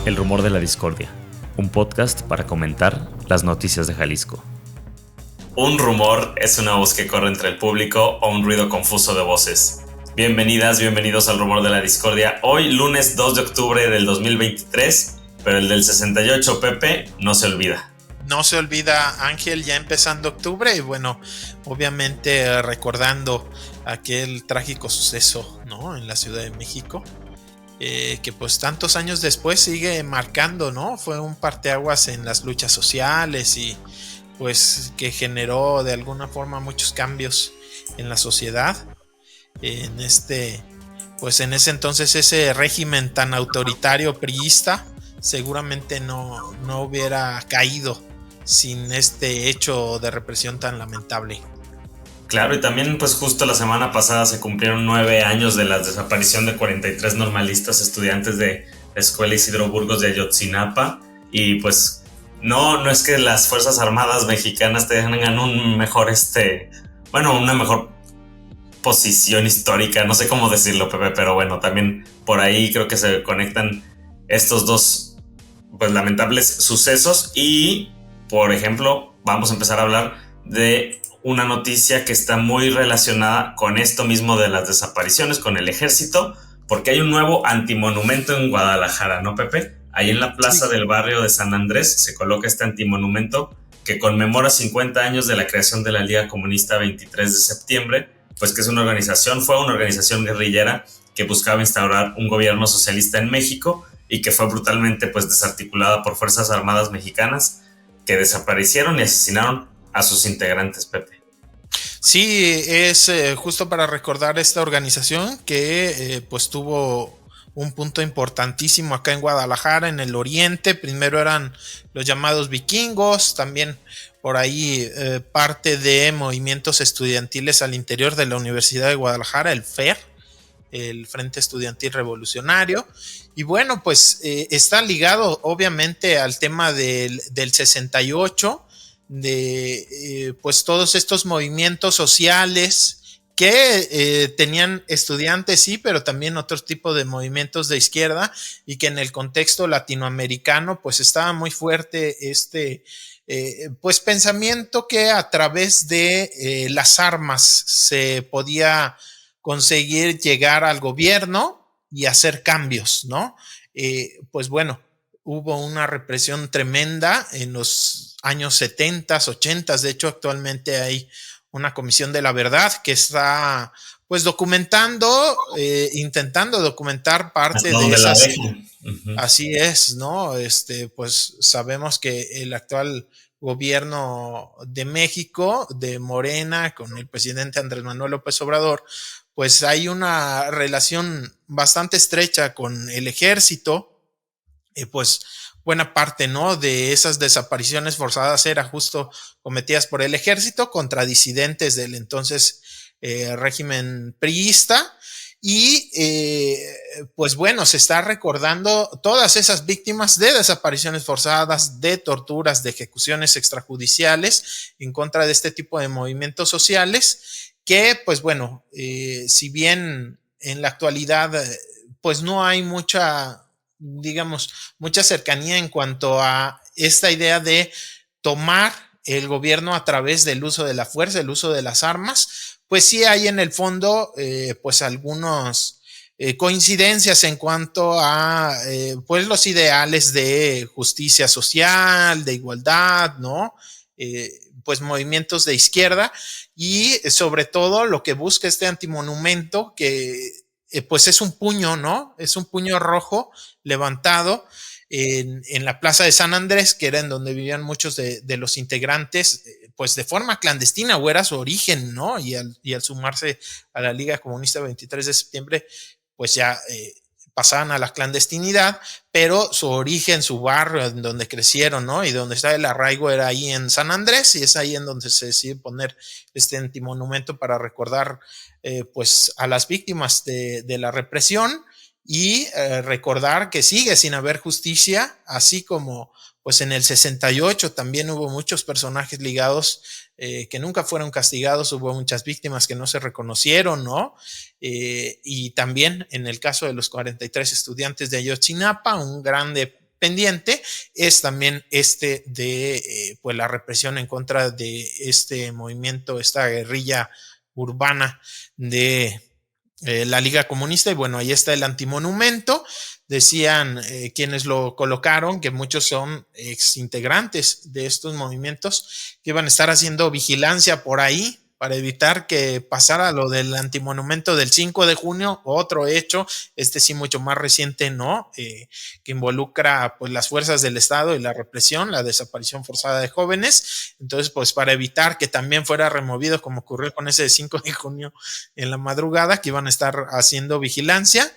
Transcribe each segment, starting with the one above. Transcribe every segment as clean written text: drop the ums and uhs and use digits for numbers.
El Rumor de la Discordia, un podcast para comentar las noticias de Jalisco. Un rumor es una voz que corre entre el público o un ruido confuso de voces. Bienvenidas, bienvenidos al Rumor de la Discordia. Hoy, lunes 2 de octubre del 2023, pero el del 68, Pepe, no se olvida. No se olvida, Ángel, ya empezando octubre y bueno, obviamente recordando aquel trágico suceso, ¿no? En la Ciudad de México, que pues tantos años después sigue marcando, ¿no? Fue un parteaguas en las luchas sociales y pues que generó de alguna forma muchos cambios en la sociedad. En ese entonces ese régimen tan autoritario priista seguramente no hubiera caído sin este hecho de represión tan lamentable. Claro, y también pues justo la semana pasada se cumplieron 9 años de la desaparición de 43 normalistas estudiantes de la Escuela Isidro Burgos de Ayotzinapa, y pues no es que las Fuerzas Armadas mexicanas tengan un mejor una mejor posición histórica, no sé cómo decirlo, Pepe, pero bueno, también por ahí creo que se conectan estos dos pues lamentables sucesos. Y por ejemplo, vamos a empezar a hablar de una noticia que está muy relacionada con esto mismo de las desapariciones, con el ejército, porque hay un nuevo antimonumento en Guadalajara, ¿no, Pepe? Ahí en la plaza del barrio de San Andrés se coloca este antimonumento que conmemora 50 años de la creación de la Liga Comunista 23 de septiembre, pues que fue una organización guerrillera que buscaba instaurar un gobierno socialista en México y que fue brutalmente pues desarticulada por Fuerzas Armadas mexicanas, que desaparecieron y asesinaron a sus integrantes, Pepe. Sí, es justo para recordar esta organización que pues tuvo un punto importantísimo acá en Guadalajara, en el oriente. Primero eran los llamados vikingos, también por ahí parte de movimientos estudiantiles al interior de la Universidad de Guadalajara, el FER, el Frente Estudiantil Revolucionario. Y bueno, pues está ligado obviamente al tema del 68, de pues todos estos movimientos sociales que tenían estudiantes, sí, pero también otro tipo de movimientos de izquierda, y que en el contexto latinoamericano pues estaba muy fuerte pues pensamiento que a través de las armas se podía conseguir llegar al gobierno y hacer cambios, ¿no? Pues bueno, hubo una represión tremenda en los años 70, 80. De hecho, actualmente hay una comisión de la verdad que está pues documentando, intentando documentar parte de esas. Así es, ¿no? Pues sabemos que el actual gobierno de México, de Morena, con el presidente Andrés Manuel López Obrador, pues hay una relación bastante estrecha con el ejército. Pues buena parte, ¿no?, de esas desapariciones forzadas era justo cometidas por el ejército contra disidentes del entonces régimen priista. Y pues bueno, se está recordando todas esas víctimas de desapariciones forzadas, de torturas, de ejecuciones extrajudiciales en contra de este tipo de movimientos sociales que pues bueno, si bien en la actualidad pues no hay mucha cercanía en cuanto a esta idea de tomar el gobierno a través del uso de la fuerza, el uso de las armas, pues sí hay en el fondo pues algunas coincidencias en cuanto a pues los ideales de justicia social, de igualdad, ¿no? Pues movimientos de izquierda, y sobre todo lo que busca este antimonumento, que pues es un puño, ¿no? Es un puño rojo levantado en la plaza de San Andrés, que era en donde vivían muchos de los integrantes, pues de forma clandestina, o era su origen, ¿no? Y al sumarse a la Liga Comunista 23 de septiembre, pues ya pasaban a la clandestinidad, pero su origen, su barrio, en donde crecieron, ¿no? Y donde está el arraigo era ahí en San Andrés, y es ahí en donde se decide poner este antimonumento para recordar pues a las víctimas de la represión, y recordar que sigue sin haber justicia, así como pues en el 68 también hubo muchos personajes ligados que nunca fueron castigados, hubo muchas víctimas que no se reconocieron, ¿no? Y también en el caso de los 43 estudiantes de Ayotzinapa, un grande pendiente es también pues la represión en contra de este movimiento, esta guerrilla urbana de la Liga Comunista. Y bueno, ahí está el antimonumento. Decían quienes lo colocaron que muchos son exintegrantes de estos movimientos que iban a estar haciendo vigilancia por ahí para evitar que pasara lo del antimonumento del 5 de junio, otro hecho, sí mucho más reciente, ¿no? Que involucra pues las fuerzas del Estado y la represión, la desaparición forzada de jóvenes. Entonces, pues para evitar que también fuera removido, como ocurrió con ese 5 de junio en la madrugada, que iban a estar haciendo vigilancia,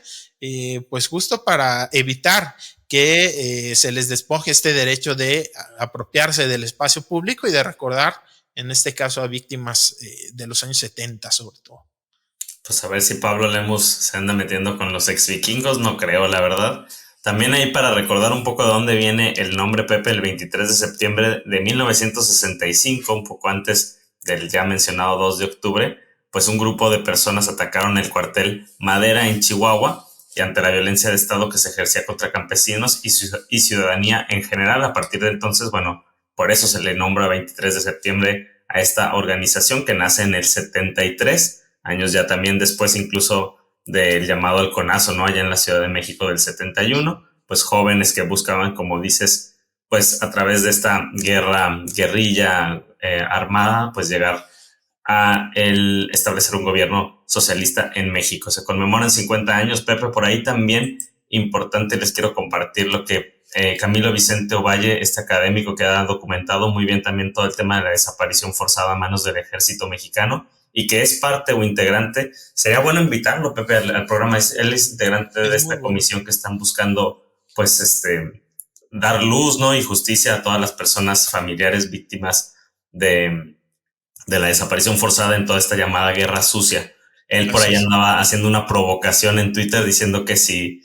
pues justo para evitar que se les despoje este derecho de apropiarse del espacio público y de recordar en este caso a víctimas de los años 70 sobre todo. Pues a ver si Pablo Lemus se anda metiendo con los ex vikingos, no creo, la verdad. También ahí para recordar un poco de dónde viene el nombre Pepe, el 23 de septiembre de 1965, un poco antes del ya mencionado 2 de octubre, pues un grupo de personas atacaron el cuartel Madera en Chihuahua y ante la violencia de Estado que se ejercía contra campesinos y ciudadanía en general. A partir de entonces, bueno, por eso se le nombra 23 de septiembre a esta organización que nace en el 73, años ya también después incluso del llamado Halconazo, ¿no? Allá en la Ciudad de México del 71, pues jóvenes que buscaban, como dices, pues a través de esta guerrilla armada, pues llegar a establecer un gobierno socialista en México. Se conmemoran 50 años, Pepe, por ahí también importante les quiero compartir lo que Camilo Vicente Ovalle, este académico que ha documentado muy bien también todo el tema de la desaparición forzada a manos del ejército mexicano y que es parte o integrante. Sería bueno invitarlo, Pepe, al programa. Él es integrante de esta comisión que están buscando, pues, dar luz, ¿no? Y justicia a todas las personas familiares víctimas de la desaparición forzada en toda esta llamada guerra sucia. Él por ahí andaba haciendo una provocación en Twitter diciendo que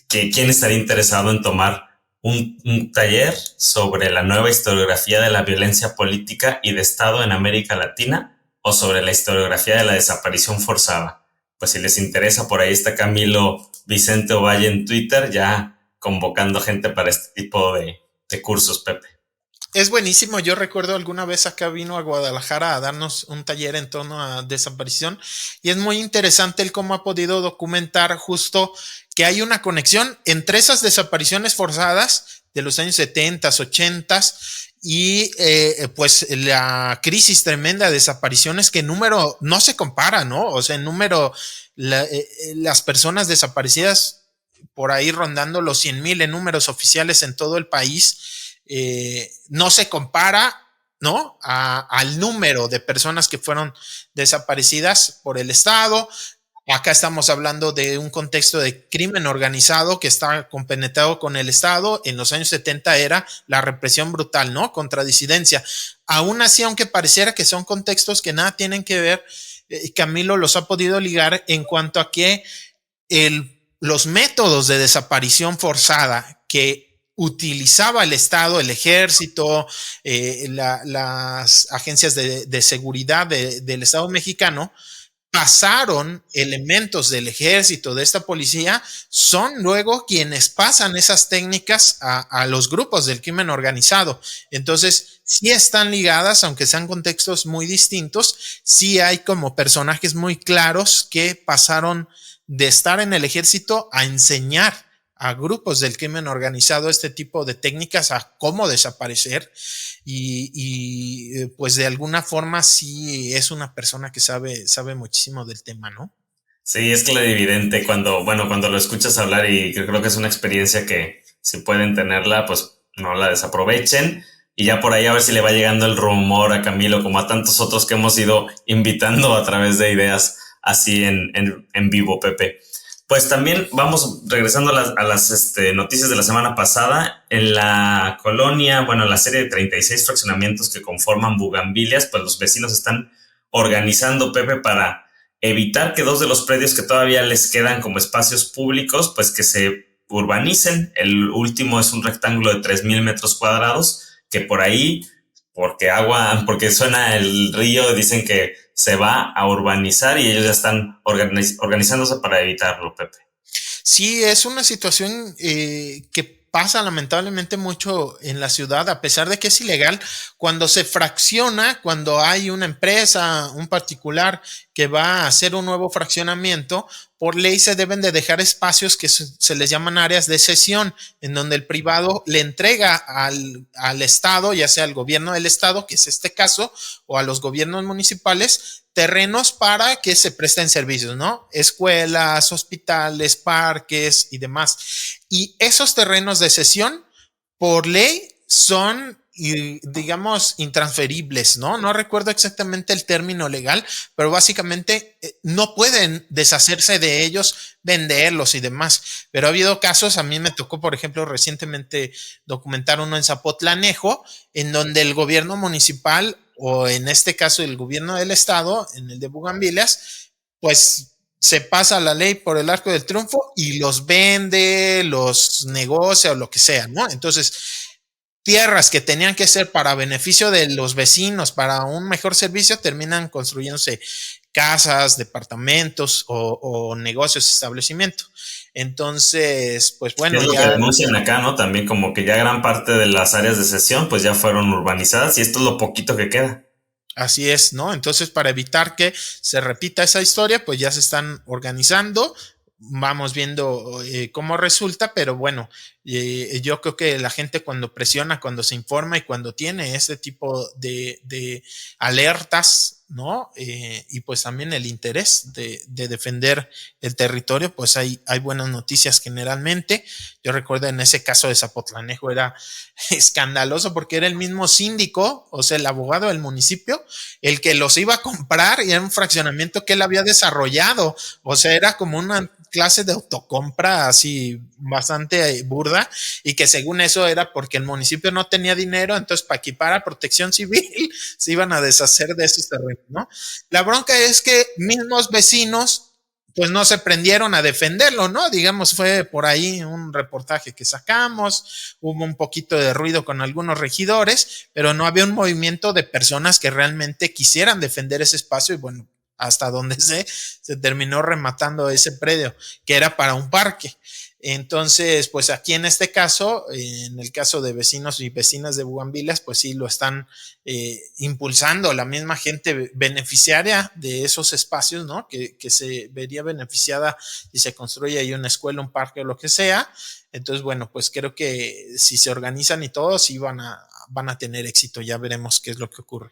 quién estaría interesado en tomar un taller sobre la nueva historiografía de la violencia política y de Estado en América Latina o sobre la historiografía de la desaparición forzada. Pues si les interesa, por ahí está Camilo Vicente Ovalle en Twitter ya convocando gente para este tipo de cursos, Pepe. Es buenísimo. Yo recuerdo alguna vez acá vino a Guadalajara a darnos un taller en torno a desaparición y es muy interesante el cómo ha podido documentar justo que hay una conexión entre esas desapariciones forzadas de los años 70, 80 y pues la crisis tremenda de desapariciones que en número no se compara, ¿no? O sea, en número las personas desaparecidas por ahí rondando los 100,000 en números oficiales en todo el país. No se compara, ¿no? Al número de personas que fueron desaparecidas por el Estado. Acá estamos hablando de un contexto de crimen organizado que está compenetrado con el Estado. En los años 70 era la represión brutal, ¿no? Contra disidencia. Aún así, aunque pareciera que son contextos que nada tienen que ver, Camilo los ha podido ligar en cuanto a que los métodos de desaparición forzada que utilizaba el Estado, el ejército, las agencias de seguridad del Estado mexicano, pasaron elementos del ejército, de esta policía, son luego quienes pasan esas técnicas a los grupos del crimen organizado. Entonces, sí están ligadas, aunque sean contextos muy distintos, sí hay como personajes muy claros que pasaron de estar en el ejército a enseñar a grupos del crimen organizado este tipo de técnicas, a cómo desaparecer y pues de alguna forma sí es una persona que sabe muchísimo del tema, ¿no? Sí, es clarividente cuando lo escuchas hablar y creo que es una experiencia que si pueden tenerla, pues no la desaprovechen y ya por ahí a ver si le va llegando el rumor a Camilo como a tantos otros que hemos ido invitando a través de ideas así en vivo, Pepe. Pues también vamos regresando a las noticias de la semana pasada. En la colonia, en la serie de 36 fraccionamientos que conforman Bugambilias, pues los vecinos están organizando, Pepe, para evitar que dos de los predios que todavía les quedan como espacios públicos, pues que se urbanicen. El último es un rectángulo de 3,000 metros cuadrados, que por ahí, porque suena el río, dicen que se va a urbanizar y ellos ya están organizándose para evitarlo, Pepe. Sí, es una situación que pasa lamentablemente mucho en la ciudad, a pesar de que es ilegal, cuando se fracciona, cuando hay una empresa, un particular que va a hacer un nuevo fraccionamiento, por ley se deben de dejar espacios que se les llaman áreas de cesión, en donde el privado le entrega al Estado, ya sea al gobierno del Estado, que es este caso, o a los gobiernos municipales, terrenos para que se presten servicios, ¿no? Escuelas, hospitales, parques y demás. Y esos terrenos de cesión, por ley, son, digamos, intransferibles, ¿no? No recuerdo exactamente el término legal, pero básicamente no pueden deshacerse de ellos, venderlos y demás. Pero ha habido casos, a mí me tocó, por ejemplo, recientemente documentar uno en Zapotlanejo, en donde el gobierno municipal, o en este caso el gobierno del estado, en el de Bugambilias, pues se pasa la ley por el arco del triunfo y los vende, los negocia o lo que sea, ¿no? Entonces, tierras que tenían que ser para beneficio de los vecinos, para un mejor servicio, terminan construyéndose casas, departamentos o negocios, establecimientos. Entonces, pues bueno, es lo que denuncian acá, ¿no? También como que ya gran parte de las áreas de cesión pues ya fueron urbanizadas y esto es lo poquito que queda. Así es, ¿no? Entonces, para evitar que se repita esa historia, pues ya se están organizando. Vamos viendo cómo resulta, pero bueno, yo creo que la gente cuando presiona, cuando se informa y cuando tiene este tipo de alertas, ¿no? Y pues también el interés de defender el territorio, pues hay buenas noticias generalmente. Yo recuerdo en ese caso de Zapotlanejo era escandaloso porque era el mismo síndico, o sea, el abogado del municipio, el que los iba a comprar y era un fraccionamiento que él había desarrollado, o sea, era como una clase de autocompra así bastante burda y que según eso era porque el municipio no tenía dinero, entonces para equipar a protección civil se iban a deshacer de esos terrenos, ¿no? La bronca es que mismos vecinos pues no se prendieron a defenderlo, ¿no? Digamos, fue por ahí un reportaje que sacamos, hubo un poquito de ruido con algunos regidores, pero no había un movimiento de personas que realmente quisieran defender ese espacio y bueno, hasta donde se terminó rematando ese predio, que era para un parque. Entonces, pues aquí en este caso, en el caso de vecinos y vecinas de Bugambilias, pues sí lo están impulsando la misma gente beneficiaria de esos espacios, ¿no? Que se vería beneficiada si se construye ahí una escuela, un parque o lo que sea. Entonces, bueno, pues creo que si se organizan y todo, sí van a tener éxito. Ya veremos qué es lo que ocurre.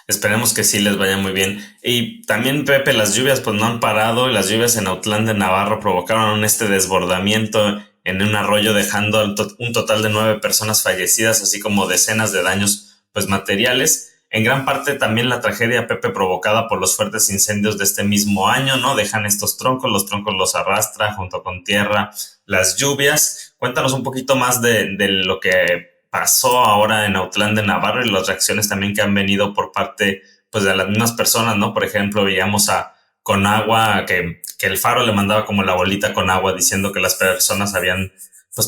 Esperemos que sí les vaya muy bien. Y también, Pepe, las lluvias pues no han parado y las lluvias en Autlán de Navarro provocaron este desbordamiento en un arroyo, dejando un total de 9 personas fallecidas, así como decenas de daños pues materiales. En gran parte también la tragedia, Pepe, provocada por los fuertes incendios de este mismo año, ¿no? Dejan estos troncos, los troncos los arrastra junto con tierra, las lluvias. Cuéntanos un poquito más de lo que pasó ahora en Autlán de Navarro y las reacciones también que han venido por parte pues de las mismas personas, ¿no? Por ejemplo, veíamos a Conagua que el Faro le mandaba como la bolita con agua diciendo que las personas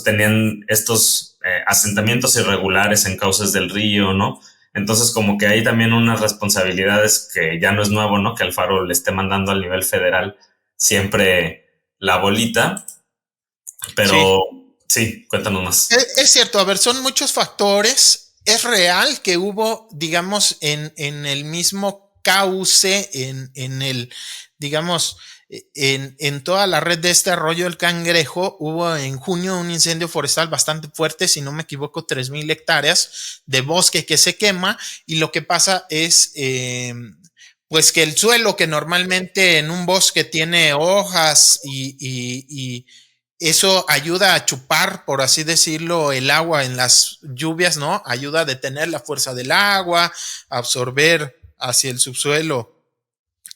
tenían estos asentamientos irregulares en cauces del río, ¿no? Entonces como que hay también unas responsabilidades que ya no es nuevo, ¿no? Que el Faro le esté mandando al nivel federal siempre la bolita, pero Sí. Sí, cuéntanos más. Es cierto, a ver, son muchos factores. Es real que hubo, digamos, en el mismo cauce, en el, digamos, en toda la red de este arroyo del Cangrejo, hubo en junio un incendio forestal bastante fuerte, si no me equivoco, 3,000 hectáreas de bosque que se quema, y lo que pasa es, pues que el suelo que normalmente en un bosque tiene hojas y eso ayuda a chupar, por así decirlo, el agua en las lluvias, ¿no? Ayuda a detener la fuerza del agua, a absorber hacia el subsuelo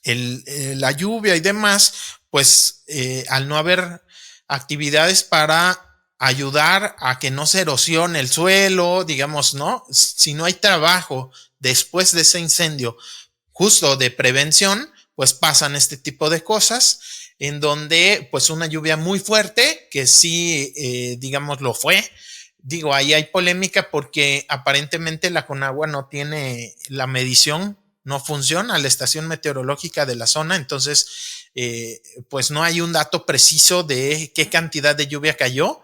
la lluvia y demás, pues al no haber actividades para ayudar a que no se erosione el suelo, digamos, ¿no? Si no hay trabajo después de ese incendio justo de prevención, pues pasan este tipo de cosas en donde pues una lluvia muy fuerte, que sí, digamos, lo fue. Digo, ahí hay polémica porque aparentemente la Conagua no tiene la medición, no funciona la estación meteorológica de la zona, entonces pues no hay un dato preciso de qué cantidad de lluvia cayó.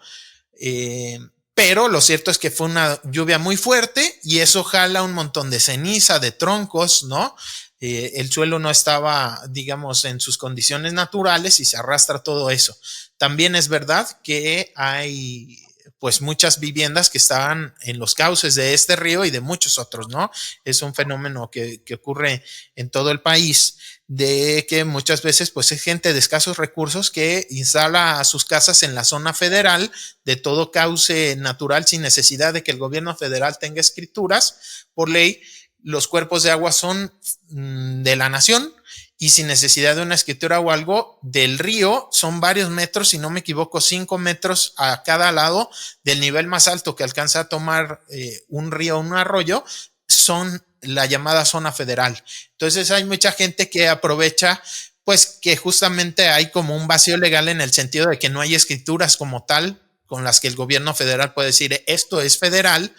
pero lo cierto es que fue una lluvia muy fuerte y eso jala un montón de ceniza, de troncos, ¿no? El suelo no estaba, digamos, en sus condiciones naturales y se arrastra todo eso. También es verdad que hay pues muchas viviendas que estaban en los cauces de este río y de muchos otros, ¿no? Es un fenómeno que ocurre en todo el país, de que muchas veces pues es gente de escasos recursos que instala sus casas en la zona federal de todo cauce natural sin necesidad de que el gobierno federal tenga escrituras. Por ley, los cuerpos de agua son de la nación y sin necesidad de una escritura o algo del río, son varios metros, si no me equivoco, 5 metros a cada lado del nivel más alto que alcanza a tomar un río o un arroyo, son la llamada zona federal. Entonces hay mucha gente que aprovecha pues que justamente hay como un vacío legal en el sentido de que no hay escrituras como tal con las que el gobierno federal puede decir esto es federal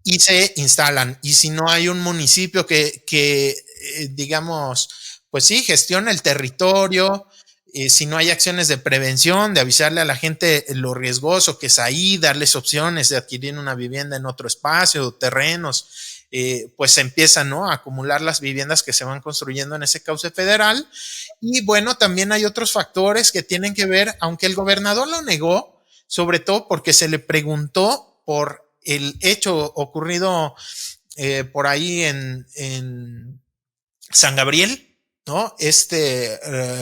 y se instalan. Y si no hay un municipio que digamos, pues sí, gestiona el territorio, si no hay acciones de prevención, de avisarle a la gente lo riesgoso que es ahí, darles opciones de adquirir una vivienda en otro espacio, terrenos, pues se empiezan, ¿no?, a acumular las viviendas que se van construyendo en ese cauce federal. Y bueno, también hay otros factores que tienen que ver, aunque el gobernador lo negó, sobre todo porque se le preguntó por el hecho ocurrido por ahí en San Gabriel, ¿no?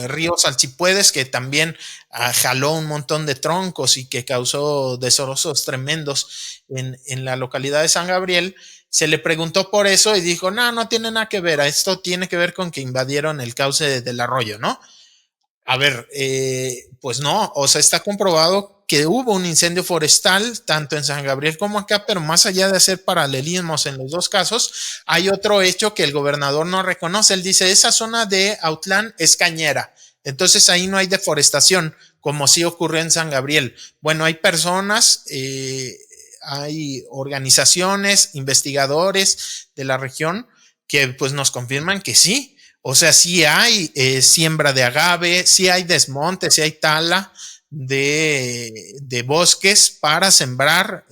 Río Salchipuedes que también jaló un montón de troncos y que causó destrozos tremendos en la localidad de San Gabriel. Se le preguntó por eso y dijo, no tiene nada que ver, esto tiene que ver con que invadieron el cauce del arroyo, ¿no? A ver, pues no, o sea, está comprobado que hubo un incendio forestal tanto en San Gabriel como acá, pero más allá de hacer paralelismos en los dos casos, hay otro hecho que el gobernador no reconoce. Él dice, esa zona de Autlán es cañera, entonces ahí no hay deforestación, como sí ocurrió en San Gabriel. Bueno, hay personas, hay organizaciones, investigadores de la región que pues nos confirman que sí. O sea, sí hay siembra de agave, sí hay desmonte, sí hay tala de bosques para sembrar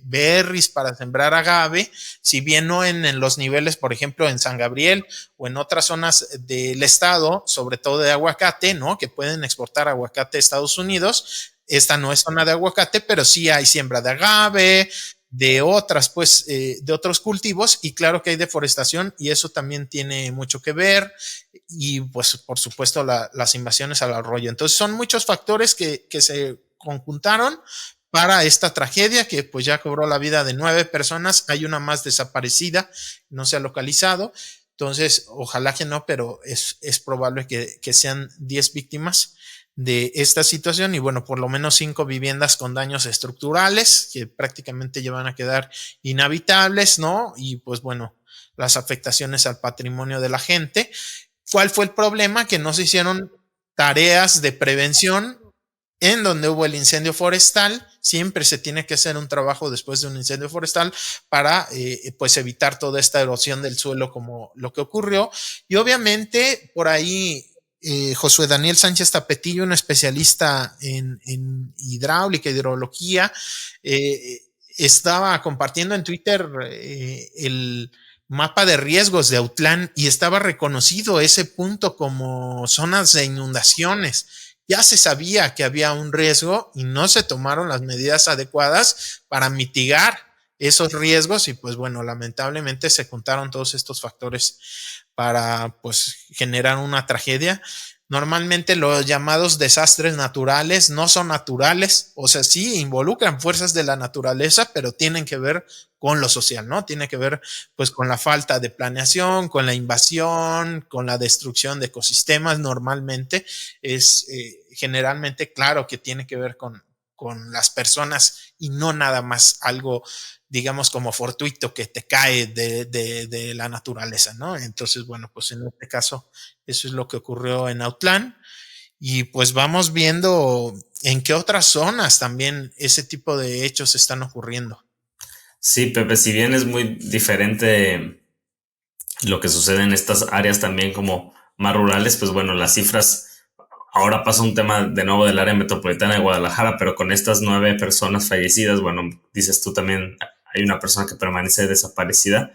berries, para sembrar agave, si bien no en los niveles, por ejemplo, en San Gabriel o en otras zonas del estado, sobre todo de aguacate, ¿no?, que pueden exportar aguacate a Estados Unidos. Esta no es zona de aguacate, pero sí hay siembra de agave, de otras, pues, de otros cultivos, y claro que hay deforestación y eso también tiene mucho que ver, y pues por supuesto las invasiones al arroyo. Entonces son muchos factores que se conjuntaron para esta tragedia que pues ya cobró la vida de 9 personas, hay una más desaparecida, no se ha localizado, entonces ojalá que no, pero es probable que sean 10 víctimas de esta situación y bueno, por lo menos 5 viviendas con daños estructurales que prácticamente ya van a quedar inhabitables, ¿no? Y pues bueno, las afectaciones al patrimonio de la gente. ¿Cuál fue el problema? Que no se hicieron tareas de prevención en donde hubo el incendio forestal. Siempre se tiene que hacer un trabajo después de un incendio forestal para pues evitar toda esta erosión del suelo como lo que ocurrió. Y obviamente por ahí Josué Daniel Sánchez Tapetillo, un especialista en hidráulica, hidrología, estaba compartiendo en Twitter el mapa de riesgos de Autlán y estaba reconocido ese punto como zonas de inundaciones. Ya se sabía que había un riesgo y no se tomaron las medidas adecuadas para mitigar esos riesgos y pues bueno, lamentablemente se juntaron todos estos factores para pues generar una tragedia. Normalmente los llamados desastres naturales no son naturales, o sea, sí involucran fuerzas de la naturaleza, pero tienen que ver con lo social, ¿no? Tiene que ver pues con la falta de planeación, con la invasión, con la destrucción de ecosistemas. Normalmente es generalmente claro que tiene que ver con las personas y no nada más algo, digamos, como fortuito que te cae de la naturaleza, ¿no? Entonces, bueno, pues en este caso, eso es lo que ocurrió en Autlán. Y pues vamos viendo en qué otras zonas también ese tipo de hechos están ocurriendo. Sí, Pepe, si bien es muy diferente lo que sucede en estas áreas también como más rurales, pues bueno, las cifras ahora pasa un tema de nuevo del área metropolitana de Guadalajara, pero con estas 9 personas fallecidas, bueno, dices tú también, hay una persona que permanece desaparecida.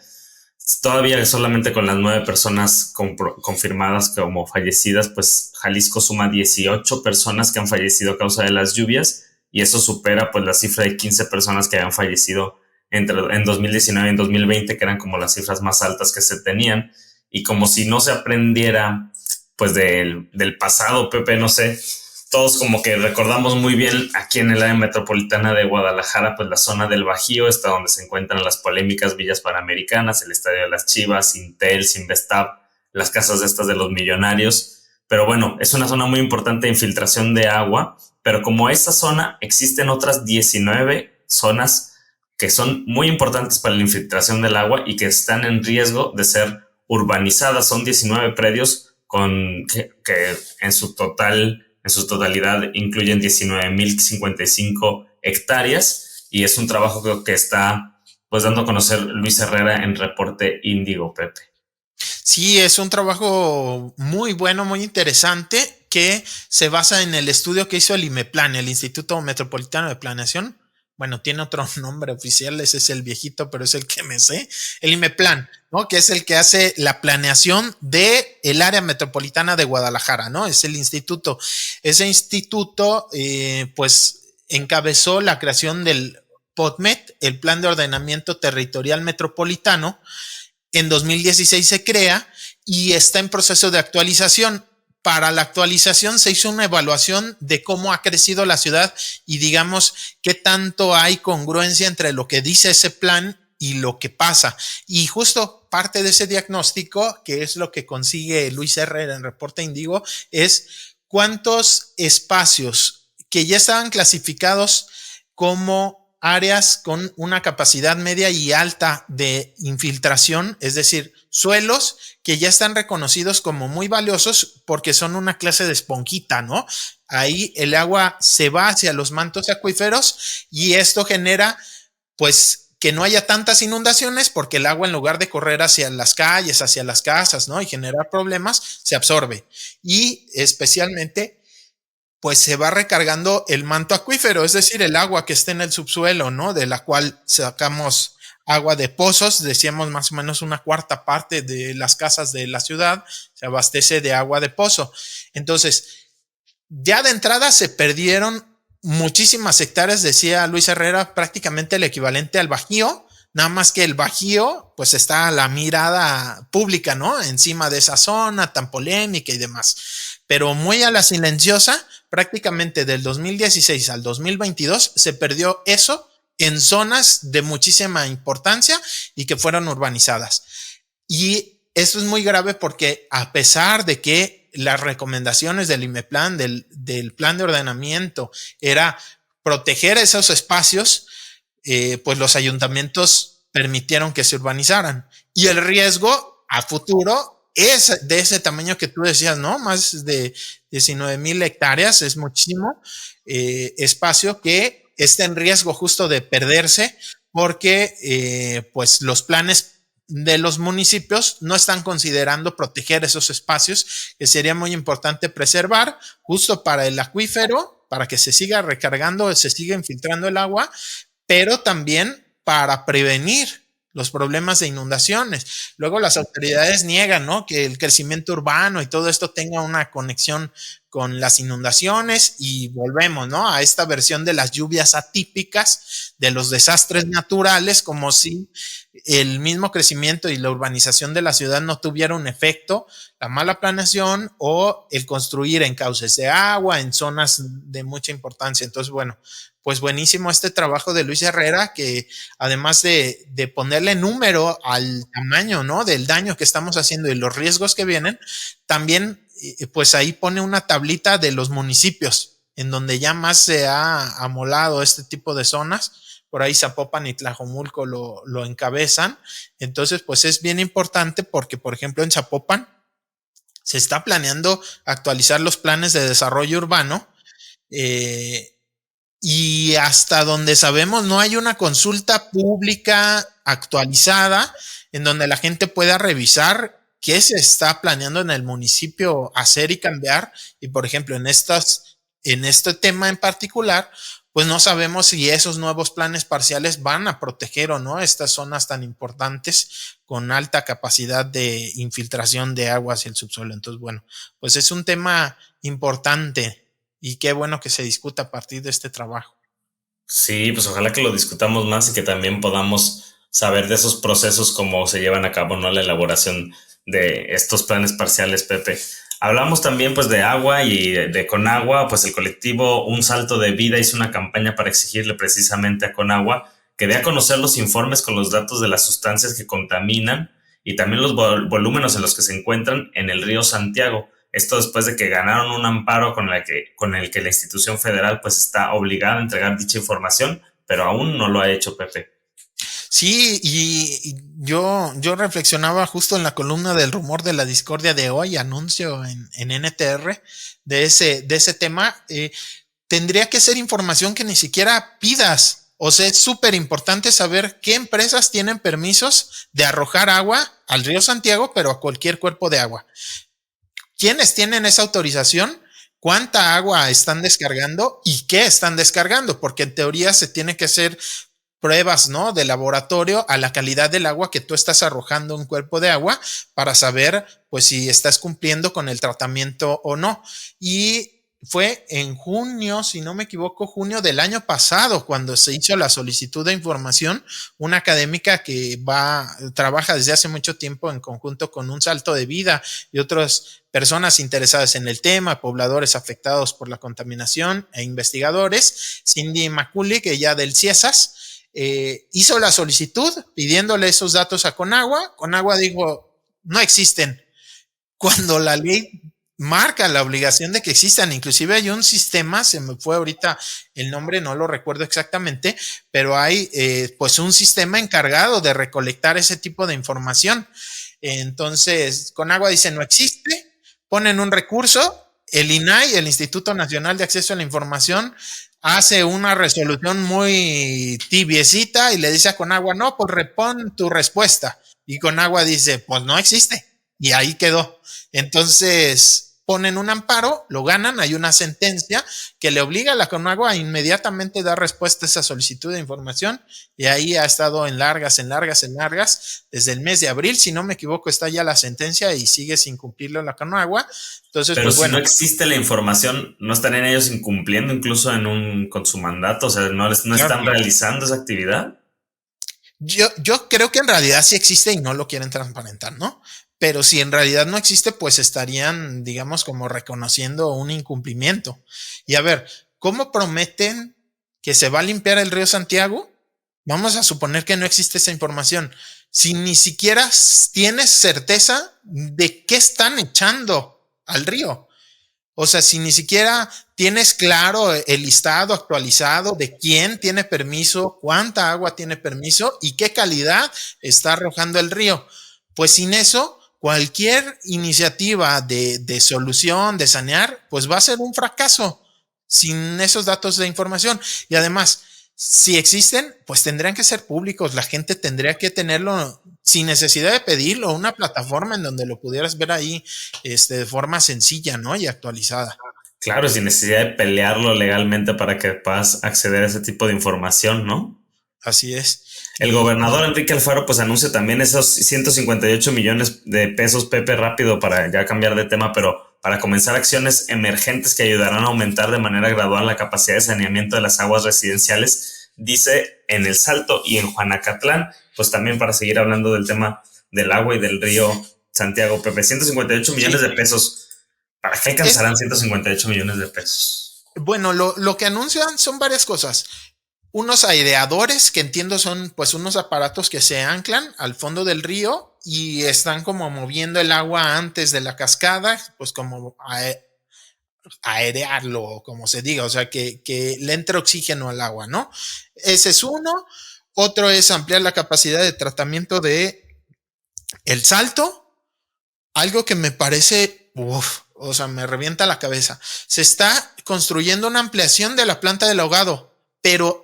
Todavía solamente con las 9 personas confirmadas como fallecidas, pues Jalisco suma 18 personas que han fallecido a causa de las lluvias, y eso supera pues la cifra de 15 personas que habían fallecido en 2019 y en 2020, que eran como las cifras más altas que se tenían. Y como si no se aprendiera pues del pasado, Pepe, no sé, todos como que recordamos muy bien aquí en el área metropolitana de Guadalajara, pues la zona del Bajío, está donde se encuentran las polémicas villas panamericanas, el Estadio de las Chivas, Intel, Sinvestab, las casas estas de los millonarios. Pero bueno, es una zona muy importante de infiltración de agua, pero como esa zona existen otras 19 zonas que son muy importantes para la infiltración del agua y que están en riesgo de ser urbanizadas. Son 19 predios que en su totalidad incluyen 19.055 hectáreas, y es un trabajo que está pues dando a conocer Luis Herrera en Reporte Índigo, Pepe. Sí, es un trabajo muy bueno, muy interesante, que se basa en el estudio que hizo el IMEPLAN, el Instituto Metropolitano de Planeación. Bueno, tiene otro nombre oficial, ese es el viejito, pero es el que me sé. El IMEPLAN, ¿no? Que es el que hace la planeación de el área metropolitana de Guadalajara, ¿no? Es el instituto. Ese instituto, pues, encabezó la creación del POTMET, el Plan de Ordenamiento Territorial Metropolitano. En 2016 se crea y está en proceso de actualización. Para la actualización se hizo una evaluación de cómo ha crecido la ciudad y digamos qué tanto hay congruencia entre lo que dice ese plan y lo que pasa. Y justo parte de ese diagnóstico, que es lo que consigue Luis Herrera en Reporte Índigo, es cuántos espacios que ya estaban clasificados como áreas con una capacidad media y alta de infiltración, es decir, suelos que ya están reconocidos como muy valiosos porque son una clase de esponjita, ¿no? Ahí el agua se va hacia los mantos acuíferos y esto genera, pues, que no haya tantas inundaciones porque el agua, en lugar de correr hacia las calles, hacia las casas, ¿no? Y generar problemas, se absorbe. Y especialmente pues se va recargando el manto acuífero, es decir, el agua que está en el subsuelo, ¿no? De la cual sacamos agua de pozos, decíamos más o menos una cuarta parte de las casas de la ciudad se abastece de agua de pozo. Entonces, ya de entrada se perdieron muchísimas hectáreas, decía Luis Herrera, prácticamente el equivalente al Bajío, nada más que el Bajío, pues está a la mirada pública, ¿no? Encima de esa zona tan polémica y demás. Pero muy a la silenciosa, prácticamente del 2016 al 2022 se perdió eso en zonas de muchísima importancia y que fueron urbanizadas. Y eso es muy grave porque a pesar de que las recomendaciones del IMEPLAN, del plan de ordenamiento, era proteger esos espacios, pues los ayuntamientos permitieron que se urbanizaran. Y el riesgo a futuro es de ese tamaño que tú decías, ¿no? Más de 19,000 hectáreas, es muchísimo espacio que está en riesgo justo de perderse porque pues los planes de los municipios no están considerando proteger esos espacios que sería muy importante preservar justo para el acuífero, para que se siga recargando, se siga infiltrando el agua, pero también para prevenir los problemas de inundaciones. Luego las autoridades niegan, ¿no?, que el crecimiento urbano y todo esto tenga una conexión con las inundaciones y volvemos, ¿no?, a esta versión de las lluvias atípicas, de los desastres naturales, como si el mismo crecimiento y la urbanización de la ciudad no tuviera un efecto, la mala planeación o el construir en cauces de agua, en zonas de mucha importancia. Entonces, bueno, pues buenísimo este trabajo de Luis Herrera, que además de ponerle número al tamaño, ¿no?, del daño que estamos haciendo y los riesgos que vienen, también pues ahí pone una tablita de los municipios en donde ya más se ha amolado este tipo de zonas. Por ahí Zapopan y Tlajomulco lo encabezan. Entonces, pues es bien importante porque, por ejemplo, en Zapopan se está planeando actualizar los planes de desarrollo urbano, y hasta donde sabemos no hay una consulta pública actualizada en donde la gente pueda revisar qué se está planeando en el municipio hacer y cambiar. Y por ejemplo, en este tema en particular, pues no sabemos si esos nuevos planes parciales van a proteger o no estas zonas tan importantes con alta capacidad de infiltración de agua hacia el subsuelo. Entonces, bueno, pues es un tema importante y qué bueno que se discuta a partir de este trabajo. Sí, pues ojalá que lo discutamos más y que también podamos saber de esos procesos, cómo se llevan a cabo, ¿no? La elaboración de estos planes parciales, Pepe. Hablamos también pues de agua y de Conagua, pues el colectivo Un Salto de Vida hizo una campaña para exigirle precisamente a Conagua que dé a conocer los informes con los datos de las sustancias que contaminan y también los volúmenes en los que se encuentran en el río Santiago. Esto después de que ganaron un amparo con el que la institución federal pues está obligada a entregar dicha información, pero aún no lo ha hecho, Pepe. Sí, y yo reflexionaba justo en la columna del rumor de la discordia de hoy, anuncio en NTR de ese tema. Tendría que ser información que ni siquiera pidas. O sea, es súper importante saber qué empresas tienen permisos de arrojar agua al río Santiago, pero a cualquier cuerpo de agua. ¿Quiénes tienen esa autorización? ¿Cuánta agua están descargando? ¿Y qué están descargando? Porque en teoría se tiene que hacer pruebas, ¿no? De laboratorio a la calidad del agua que tú estás arrojando a un cuerpo de agua para saber, pues, si estás cumpliendo con el tratamiento o no. Y fue en junio, si no me equivoco, junio del año pasado, cuando se hizo la solicitud de información, una académica que trabaja desde hace mucho tiempo en conjunto con Un Salto de Vida y otras personas interesadas en el tema, pobladores afectados por la contaminación e investigadores, Cindy McCulley, ella del CIESAS, hizo la solicitud pidiéndole esos datos a Conagua. Conagua dijo, no existen. Cuando la ley marca la obligación de que existan, inclusive hay un sistema, se me fue ahorita el nombre, no lo recuerdo exactamente, pero hay pues un sistema encargado de recolectar ese tipo de información. Entonces, Conagua dice no existe, ponen un recurso, el INAI, el Instituto Nacional de Acceso a la Información, hace una resolución muy tibiecita y le dice a Conagua, no, pues repon tu respuesta. Y Conagua dice, pues no existe. Y ahí quedó. Entonces ponen un amparo, lo ganan, hay una sentencia que le obliga a la Conagua a inmediatamente dar respuesta a esa solicitud de información y ahí ha estado en largas, desde el mes de abril, si no me equivoco, está ya la sentencia y sigue sin cumplirlo la Conagua. Entonces, pero pues si bueno. No existe la información, ¿no estarían ellos incumpliendo incluso con su mandato? O sea, ¿no están realizando esa actividad? Yo creo que en realidad sí existe y no lo quieren transparentar, ¿no? Pero si en realidad no existe, pues estarían, digamos, como reconociendo un incumplimiento. Y a ver, ¿cómo prometen que se va a limpiar el río Santiago? Vamos a suponer que no existe esa información. Si ni siquiera tienes certeza de qué están echando al río. O sea, si ni siquiera tienes claro el listado actualizado de quién tiene permiso, cuánta agua tiene permiso y qué calidad está arrojando el río. Pues sin eso, cualquier iniciativa de solución, de sanear, pues va a ser un fracaso sin esos datos de información. Y además, si existen, pues tendrían que ser públicos. La gente tendría que tenerlo sin necesidad de pedirlo, una plataforma en donde lo pudieras ver ahí de forma sencilla, ¿no? Y actualizada. Claro, sin necesidad de pelearlo legalmente para que puedas acceder a ese tipo de información, ¿no? Así es. El gobernador Enrique Alfaro pues anuncia también esos 158 millones de pesos, Pepe, rápido para ya cambiar de tema, pero para comenzar acciones emergentes que ayudarán a aumentar de manera gradual la capacidad de saneamiento de las aguas residenciales, dice en El Salto y en Juanacatlán, pues también para seguir hablando del tema del agua y del río Santiago, Pepe, 158 millones de pesos. ¿Para qué alcanzarán 158 millones de pesos? Bueno, lo que anuncian son varias cosas. Unos aireadores que entiendo son pues unos aparatos que se anclan al fondo del río y están como moviendo el agua antes de la cascada, pues como aerearlo, como se diga, o sea, que le entre oxígeno al agua, ¿no? Ese es uno. Otro es ampliar la capacidad de tratamiento de El Salto, algo que me parece, o sea, me revienta la cabeza. Se está construyendo una ampliación de la planta del ahogado, pero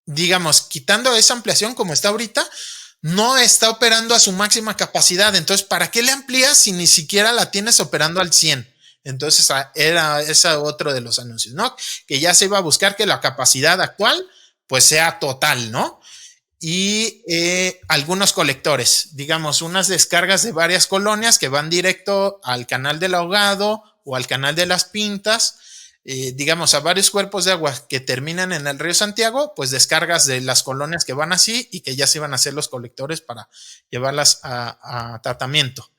digamos, quitando esa ampliación como está ahorita, no está operando a su máxima capacidad. Entonces, ¿para qué le amplías si ni siquiera la tienes operando al 100? Entonces, era ese otro de los anuncios, ¿no? Que ya se iba a buscar que la capacidad actual, pues, sea total, ¿no? Y algunos colectores, digamos, unas descargas de varias colonias que van directo al canal del Ahogado o al canal de las Pintas, digamos, a varios cuerpos de agua que terminan en el río Santiago, pues descargas de las colonias que van así y que ya se iban a hacer los colectores para llevarlas a tratamiento.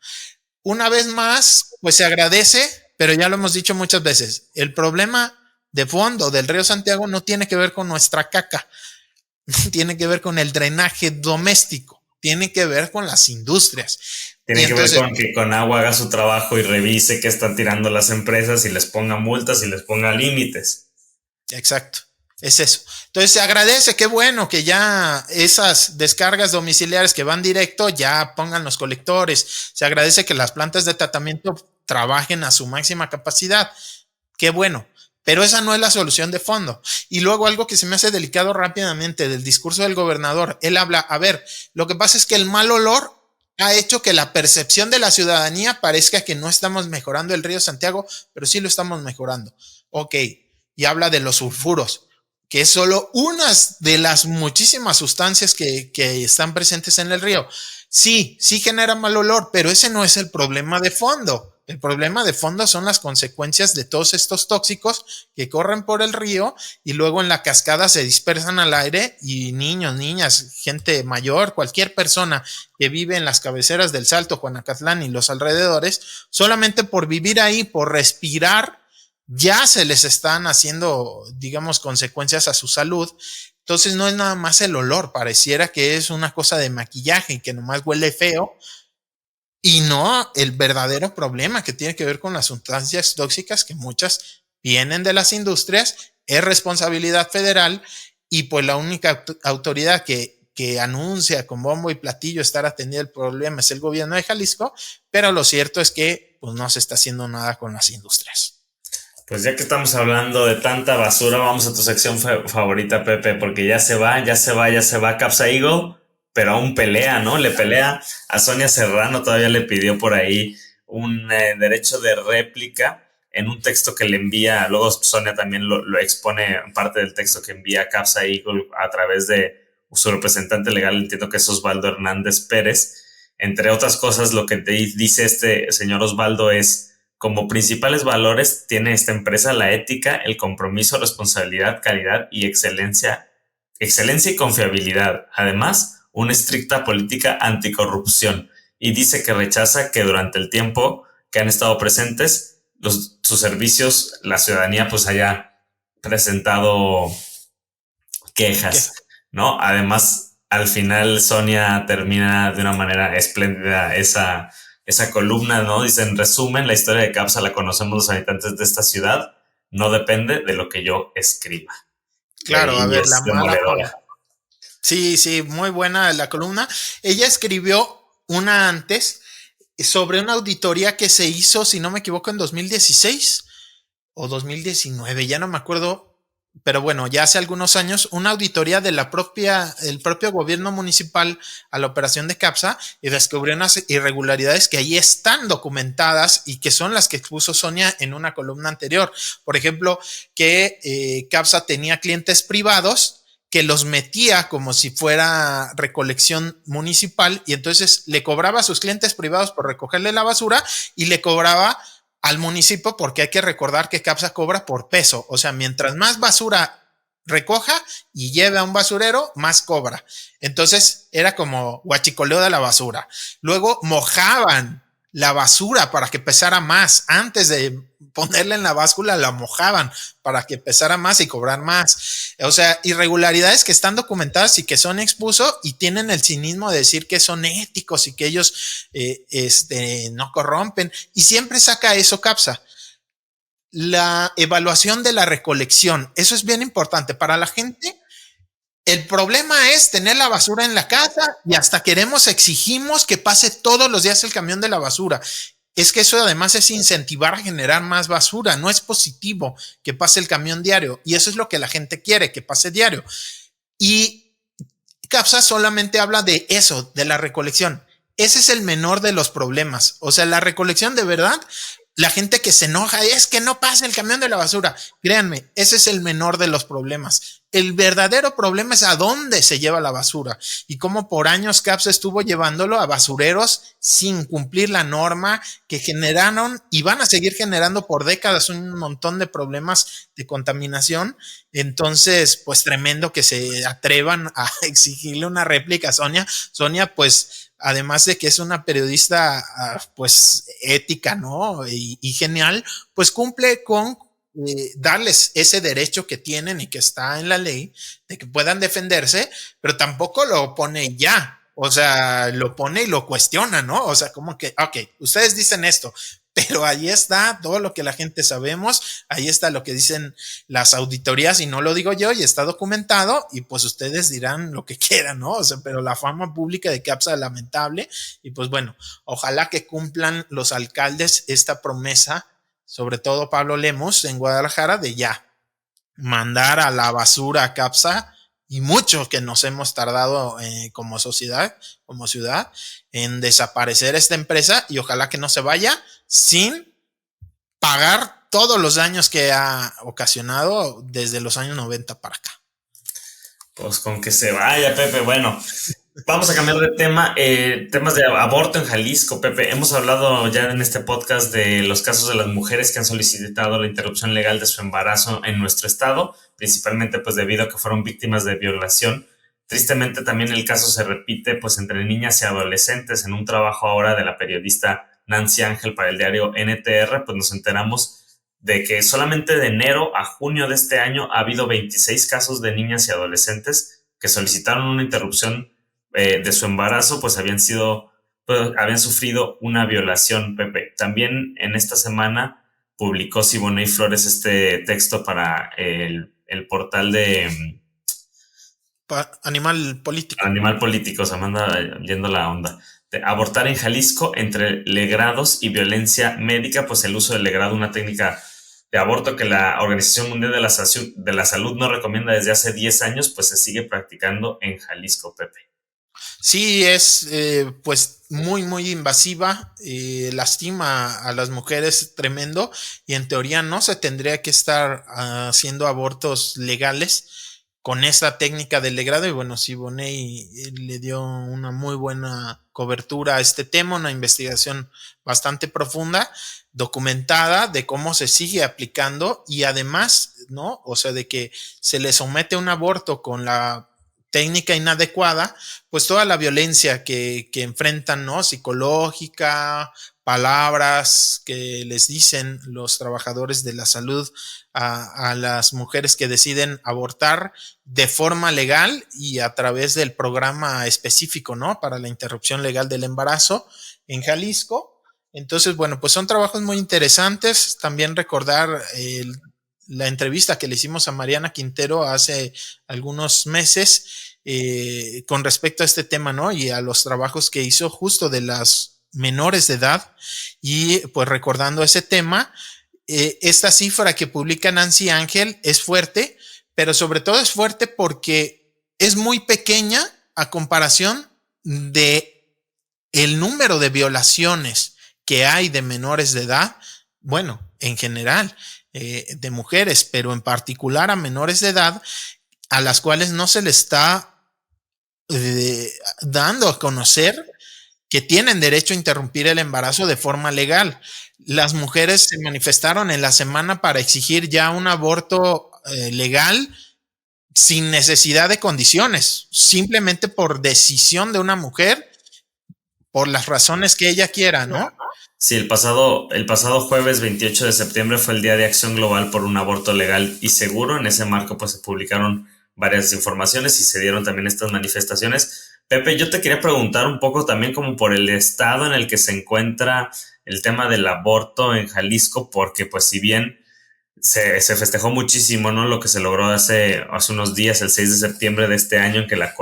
Una vez más, pues se agradece, pero ya lo hemos dicho muchas veces, el problema de fondo del río Santiago no tiene que ver con nuestra caca, tiene que ver con el drenaje doméstico, tiene que ver con las industrias. Tiene que ver con que Conagua haga su trabajo y revise qué están tirando las empresas y les ponga multas y les ponga límites. Exacto, es eso. Entonces se agradece, qué bueno que ya esas descargas domiciliares que van directo ya pongan los colectores. Se agradece que las plantas de tratamiento trabajen a su máxima capacidad. Qué bueno. Pero esa no es la solución de fondo. Y luego algo que se me hace delicado rápidamente del discurso del gobernador. Él habla, a ver, lo que pasa es que el mal olor ha hecho que la percepción de la ciudadanía parezca que no estamos mejorando el río Santiago, pero sí lo estamos mejorando. Ok, y habla de los sulfuros, que es solo una de las muchísimas sustancias que están presentes en el río. Sí genera mal olor, pero ese no es el problema de fondo. El problema de fondo son las consecuencias de todos estos tóxicos que corren por el río y luego en la cascada se dispersan al aire y niños, niñas, gente mayor, cualquier persona que vive en las cabeceras del Salto, Juanacatlán y los alrededores, solamente por vivir ahí, por respirar, ya se les están haciendo, digamos, consecuencias a su salud. Entonces no es nada más el olor, pareciera que es una cosa de maquillaje y que nomás huele feo. Y no el verdadero problema que tiene que ver con las sustancias tóxicas, que muchas vienen de las industrias, es responsabilidad federal y pues la única autoridad que anuncia con bombo y platillo estar atendiendo el problema es el gobierno de Jalisco, pero lo cierto es que pues no se está haciendo nada con las industrias. Pues ya que estamos hablando de tanta basura, vamos a tu sección favorita, Pepe, porque ya se va Capsa Eagle, pero aún pelea, ¿no? Le pelea a Sonia Serrano, todavía le pidió por ahí un derecho de réplica en un texto que le envía, luego Sonia también lo expone en parte del texto que envía a Capsa Eagle a través de su representante legal, entiendo que es Osvaldo Hernández Pérez. Entre otras cosas, lo que te dice este señor Osvaldo es: como principales valores tiene esta empresa la ética, el compromiso, responsabilidad, calidad y excelencia y confiabilidad. Además, una estricta política anticorrupción, y dice que rechaza que durante el tiempo que han estado presentes sus servicios, la ciudadanía pues haya presentado quejas, ¿no? Además, al final Sonia termina de una manera espléndida esa columna, ¿no? Dice: en resumen, la historia de Capsa la conocemos los habitantes de esta ciudad, no depende de lo que yo escriba. Claro, a ver, la mala. Sí, muy buena la columna. Ella escribió una antes sobre una auditoría que se hizo, si no me equivoco, en 2016 o 2019, ya no me acuerdo, pero bueno, ya hace algunos años, una auditoría de el propio gobierno municipal a la operación de Capsa, y descubrió unas irregularidades que ahí están documentadas y que son las que expuso Sonia en una columna anterior. Por ejemplo, que Capsa tenía clientes privados que los metía como si fuera recolección municipal, y entonces le cobraba a sus clientes privados por recogerle la basura y le cobraba al municipio, porque hay que recordar que Capsa cobra por peso. O sea, mientras más basura recoja y lleve a un basurero, más cobra. Entonces era como huachicoleo de la basura. Luego mojaban la basura para que pesara más. Antes de ponerla en la báscula, la mojaban para que pesara más y cobrar más. O sea, irregularidades que están documentadas y que son expuso, y tienen el cinismo de decir que son éticos y que ellos no corrompen. Y siempre saca eso Capsa. La evaluación de la recolección, eso es bien importante para la gente. El problema es tener la basura en la casa y hasta exigimos que pase todos los días el camión de la basura. Es que eso además es incentivar a generar más basura. No es positivo que pase el camión diario, y eso es lo que la gente quiere, que pase diario. Y CAPSA solamente habla de eso, de la recolección. Ese es el menor de los problemas. O sea, la recolección de verdad, la gente que se enoja es que no pasa el camión de la basura. Créanme, ese es el menor de los problemas. El verdadero problema es a dónde se lleva la basura y cómo por años CAPSA estuvo llevándolo a basureros sin cumplir la norma, que generaron y van a seguir generando por décadas un montón de problemas de contaminación. Entonces, pues tremendo que se atrevan a exigirle una réplica a Sonia. Sonia, pues, además de que es una periodista, pues, ética, ¿no? Y genial, pues cumple con darles ese derecho que tienen y que está en la ley de que puedan defenderse, pero tampoco lo pone ya. O sea, lo pone y lo cuestiona, ¿no? O sea, como que, ok, ustedes dicen esto, pero ahí está todo lo que la gente sabemos, ahí está lo que dicen las auditorías y no lo digo yo y está documentado y pues ustedes dirán lo que quieran, ¿no? O sea, pero la fama pública de CAPSA es lamentable y pues bueno, ojalá que cumplan los alcaldes esta promesa, sobre todo Pablo Lemos en Guadalajara, de ya mandar a la basura a CAPSA y mucho que nos hemos tardado como sociedad, como ciudad, en desaparecer esta empresa y ojalá que no se vaya sin pagar todos los daños que ha ocasionado desde los años 90 para acá. Pues con que se vaya, Pepe. Bueno, vamos a cambiar de tema. Temas de aborto en Jalisco, Pepe. Hemos hablado ya en este podcast de los casos de las mujeres que han solicitado la interrupción legal de su embarazo en nuestro estado, principalmente pues debido a que fueron víctimas de violación. Tristemente también el caso se repite pues entre niñas y adolescentes. En un trabajo ahora de la periodista Nancy Ángel para el diario NTR, pues nos enteramos de que solamente de enero a junio de este año ha habido 26 casos de niñas y adolescentes que solicitaron una interrupción de su embarazo, pues habían sufrido una violación, Pepe. También en esta semana publicó Siboney Flores este texto para el portal de Animal Político. Animal Político, se manda yendo la onda. De abortar en Jalisco entre legrados y violencia médica, pues el uso del legrado, una técnica de aborto que la Organización Mundial de la Salud no recomienda desde hace 10 años, pues se sigue practicando en Jalisco, Pepe. Sí, es pues muy invasiva, lastima a las mujeres tremendo y en teoría no se tendría que estar haciendo abortos legales con esta técnica del legrado y bueno, Siboney le dio una muy buena cobertura a este tema, una investigación bastante profunda, documentada de cómo se sigue aplicando y además, ¿no? O sea, de que se le somete a un aborto con la técnica inadecuada, pues toda la violencia que enfrentan, ¿no? Psicológica, palabras que les dicen los trabajadores de la salud a las mujeres que deciden abortar de forma legal y a través del programa específico, ¿no? Para la interrupción legal del embarazo en Jalisco. Entonces, bueno, pues son trabajos muy interesantes. También recordar la entrevista que le hicimos a Mariana Quintero hace algunos meses con respecto a este tema, ¿no? Y a los trabajos que hizo justo de las menores de edad. Y pues recordando ese tema, esta cifra que publica Nancy Ángel es fuerte, pero sobre todo es fuerte porque es muy pequeña a comparación de el número de violaciones que hay de menores de edad, bueno, en general, de mujeres, pero en particular a menores de edad, a las cuales no se les está dando a conocer que tienen derecho a interrumpir el embarazo de forma legal. Las mujeres se manifestaron en la semana para exigir ya un aborto legal sin necesidad de condiciones, simplemente por decisión de una mujer, por las razones que ella quiera, ¿no? Sí, el pasado jueves 28 de septiembre fue el Día de Acción Global por un aborto legal y seguro. En ese marco pues se publicaron varias informaciones y se dieron también estas manifestaciones. Pepe, yo te quería preguntar un poco también como por el estado en el que se encuentra el tema del aborto en Jalisco, porque pues si bien se festejó muchísimo, ¿no? Lo que se logró hace unos días, el 6 de septiembre de este año, en que la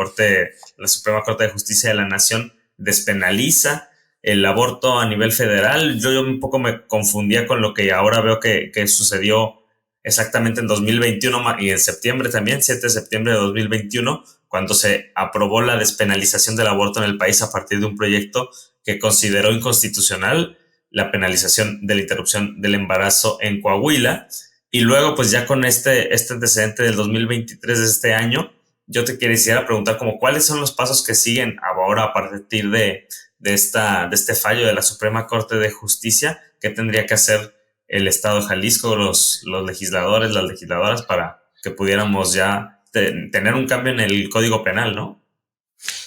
Suprema Corte de Justicia de la Nación despenaliza el aborto a nivel federal. Yo un poco me confundía con lo que ahora veo que sucedió exactamente en 2021 y en septiembre también, 7 de septiembre de 2021, cuando se aprobó la despenalización del aborto en el país a partir de un proyecto que consideró inconstitucional la penalización de la interrupción del embarazo en Coahuila. Y luego, pues ya con este antecedente del 2023 de este año, yo te quisiera preguntar como cuáles son los pasos que siguen ahora a partir de este fallo de la Suprema Corte de Justicia. ¿Qué tendría que hacer el Estado de Jalisco, los legisladores, las legisladoras, para que pudiéramos ya tener un cambio en el Código Penal, ¿no?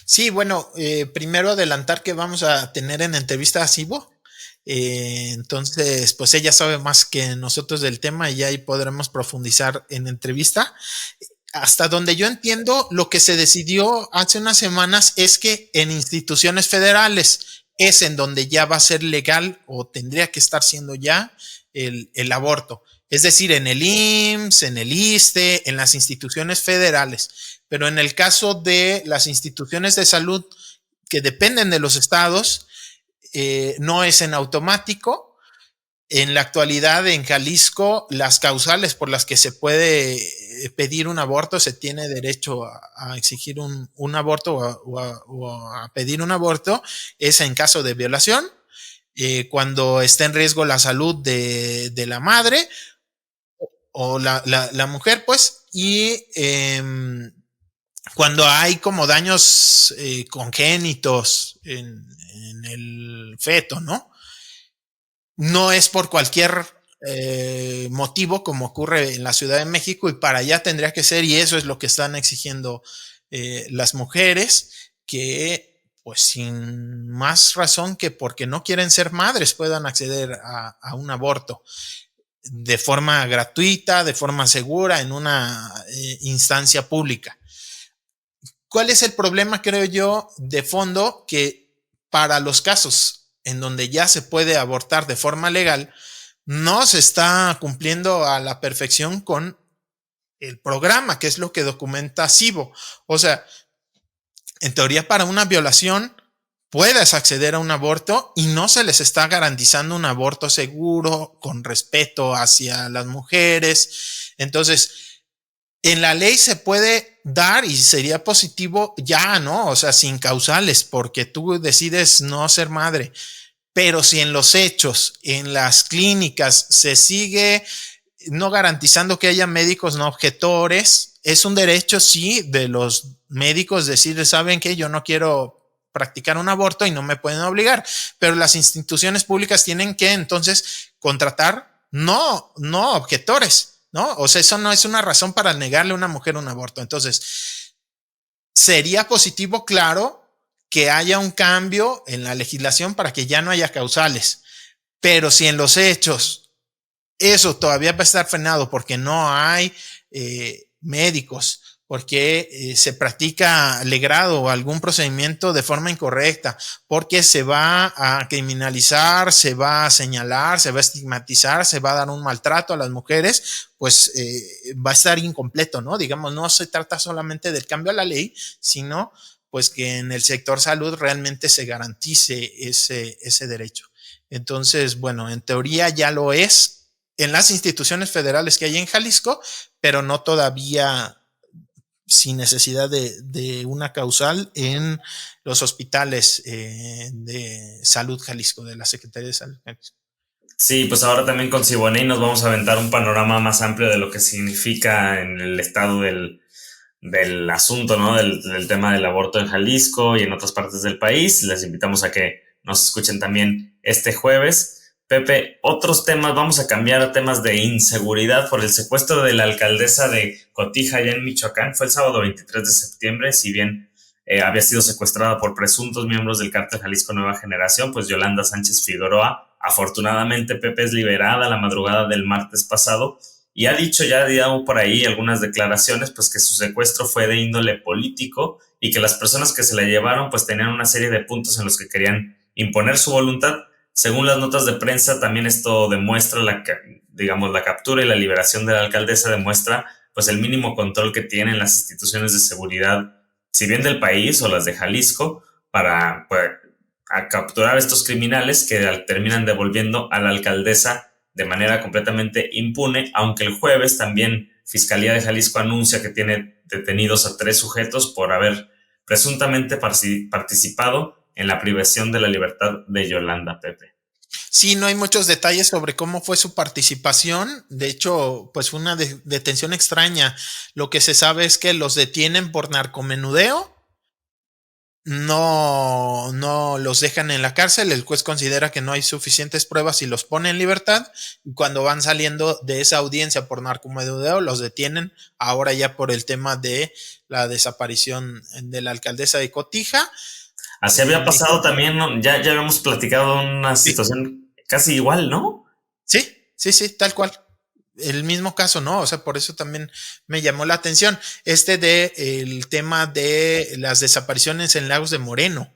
Sí, bueno, primero adelantar que vamos a tener en entrevista a Cibo. Entonces, pues ella sabe más que nosotros del tema y ahí podremos profundizar en entrevista. Hasta donde yo entiendo, lo que se decidió hace unas semanas es que en instituciones federales es en donde ya va a ser legal o tendría que estar siendo ya el aborto. Es decir, en el IMSS, en el ISSSTE, en las instituciones federales. Pero en el caso de las instituciones de salud que dependen de los estados, no es en automático. En la actualidad en Jalisco, las causales por las que se puede pedir un aborto, se tiene derecho a exigir un aborto o a pedir un aborto, es en caso de violación, cuando está en riesgo la salud de la madre o la mujer, pues, y cuando hay como daños congénitos en el feto, ¿no? No es por cualquier motivo como ocurre en la Ciudad de México y para allá tendría que ser, y eso es lo que están exigiendo las mujeres, que pues sin más razón que porque no quieren ser madres puedan acceder a un aborto de forma gratuita, de forma segura, en una instancia pública. ¿Cuál es el problema, creo yo, de fondo? Que para los casos en donde ya se puede abortar de forma legal, no se está cumpliendo a la perfección con el programa, que es lo que documenta Cibo. O sea, en teoría para una violación puedes acceder a un aborto y no se les está garantizando un aborto seguro, con respeto hacia las mujeres. Entonces, en la ley se puede dar y sería positivo ya, ¿no? O sea, sin causales, porque tú decides no ser madre. Pero si en los hechos, en las clínicas, se sigue no garantizando que haya médicos no objetores, es un derecho, sí, de los médicos decir, ¿saben qué? Yo no quiero practicar un aborto y no me pueden obligar. Pero las instituciones públicas tienen que entonces contratar no objetores, ¿no? O sea, eso no es una razón para negarle a una mujer un aborto. Entonces, sería positivo, claro, que haya un cambio en la legislación para que ya no haya causales. Pero si en los hechos eso todavía va a estar frenado porque no hay médicos, porque se practica legrado o algún procedimiento de forma incorrecta, porque se va a criminalizar, se va a señalar, se va a estigmatizar, se va a dar un maltrato a las mujeres, pues va a estar incompleto, ¿no? Digamos, no se trata solamente del cambio a la ley, sino pues que en el sector salud realmente se garantice ese derecho. Entonces, bueno, en teoría ya lo es en las instituciones federales que hay en Jalisco, pero no todavía sin necesidad de una causal en los hospitales de salud Jalisco, de la Secretaría de Salud Jalisco. Sí, pues ahora también con Siboney nos vamos a aventar un panorama más amplio de lo que significa en el estado del asunto, ¿no? Del tema del aborto en Jalisco y en otras partes del país. Les invitamos a que nos escuchen también este jueves. Pepe, otros temas, vamos a cambiar a temas de inseguridad por el secuestro de la alcaldesa de Cotija allá en Michoacán. Fue el sábado 23 de septiembre, si bien había sido secuestrada por presuntos miembros del cártel Jalisco Nueva Generación, pues Yolanda Sánchez Figueroa, afortunadamente Pepe, es liberada la madrugada del martes pasado y ha dicho ya, digamos, por ahí algunas declaraciones, pues que su secuestro fue de índole político y que las personas que se la llevaron pues tenían una serie de puntos en los que querían imponer su voluntad. Según las notas de prensa, también esto demuestra la captura y la liberación de la alcaldesa demuestra pues el mínimo control que tienen las instituciones de seguridad, si bien del país o las de Jalisco, para a capturar a estos criminales que terminan devolviendo a la alcaldesa de manera completamente impune, aunque el jueves también Fiscalía de Jalisco anuncia que tiene detenidos a 3 sujetos por haber presuntamente participado en la privación de la libertad de Yolanda, Pepe. Sí, no hay muchos detalles sobre cómo fue su participación. De hecho, pues fue una detención extraña. Lo que se sabe es que los detienen por narcomenudeo. No los dejan en la cárcel. El juez considera que no hay suficientes pruebas y los pone en libertad. Y cuando van saliendo de esa audiencia por narcomenudeo, los detienen. Ahora ya por el tema de la desaparición de la alcaldesa de Cotija. Así había pasado también, ¿no? Ya habíamos platicado una situación casi igual, ¿no? Sí, tal cual. El mismo caso, ¿no? O sea, por eso también me llamó la atención. El tema de las desapariciones en Lagos de Moreno.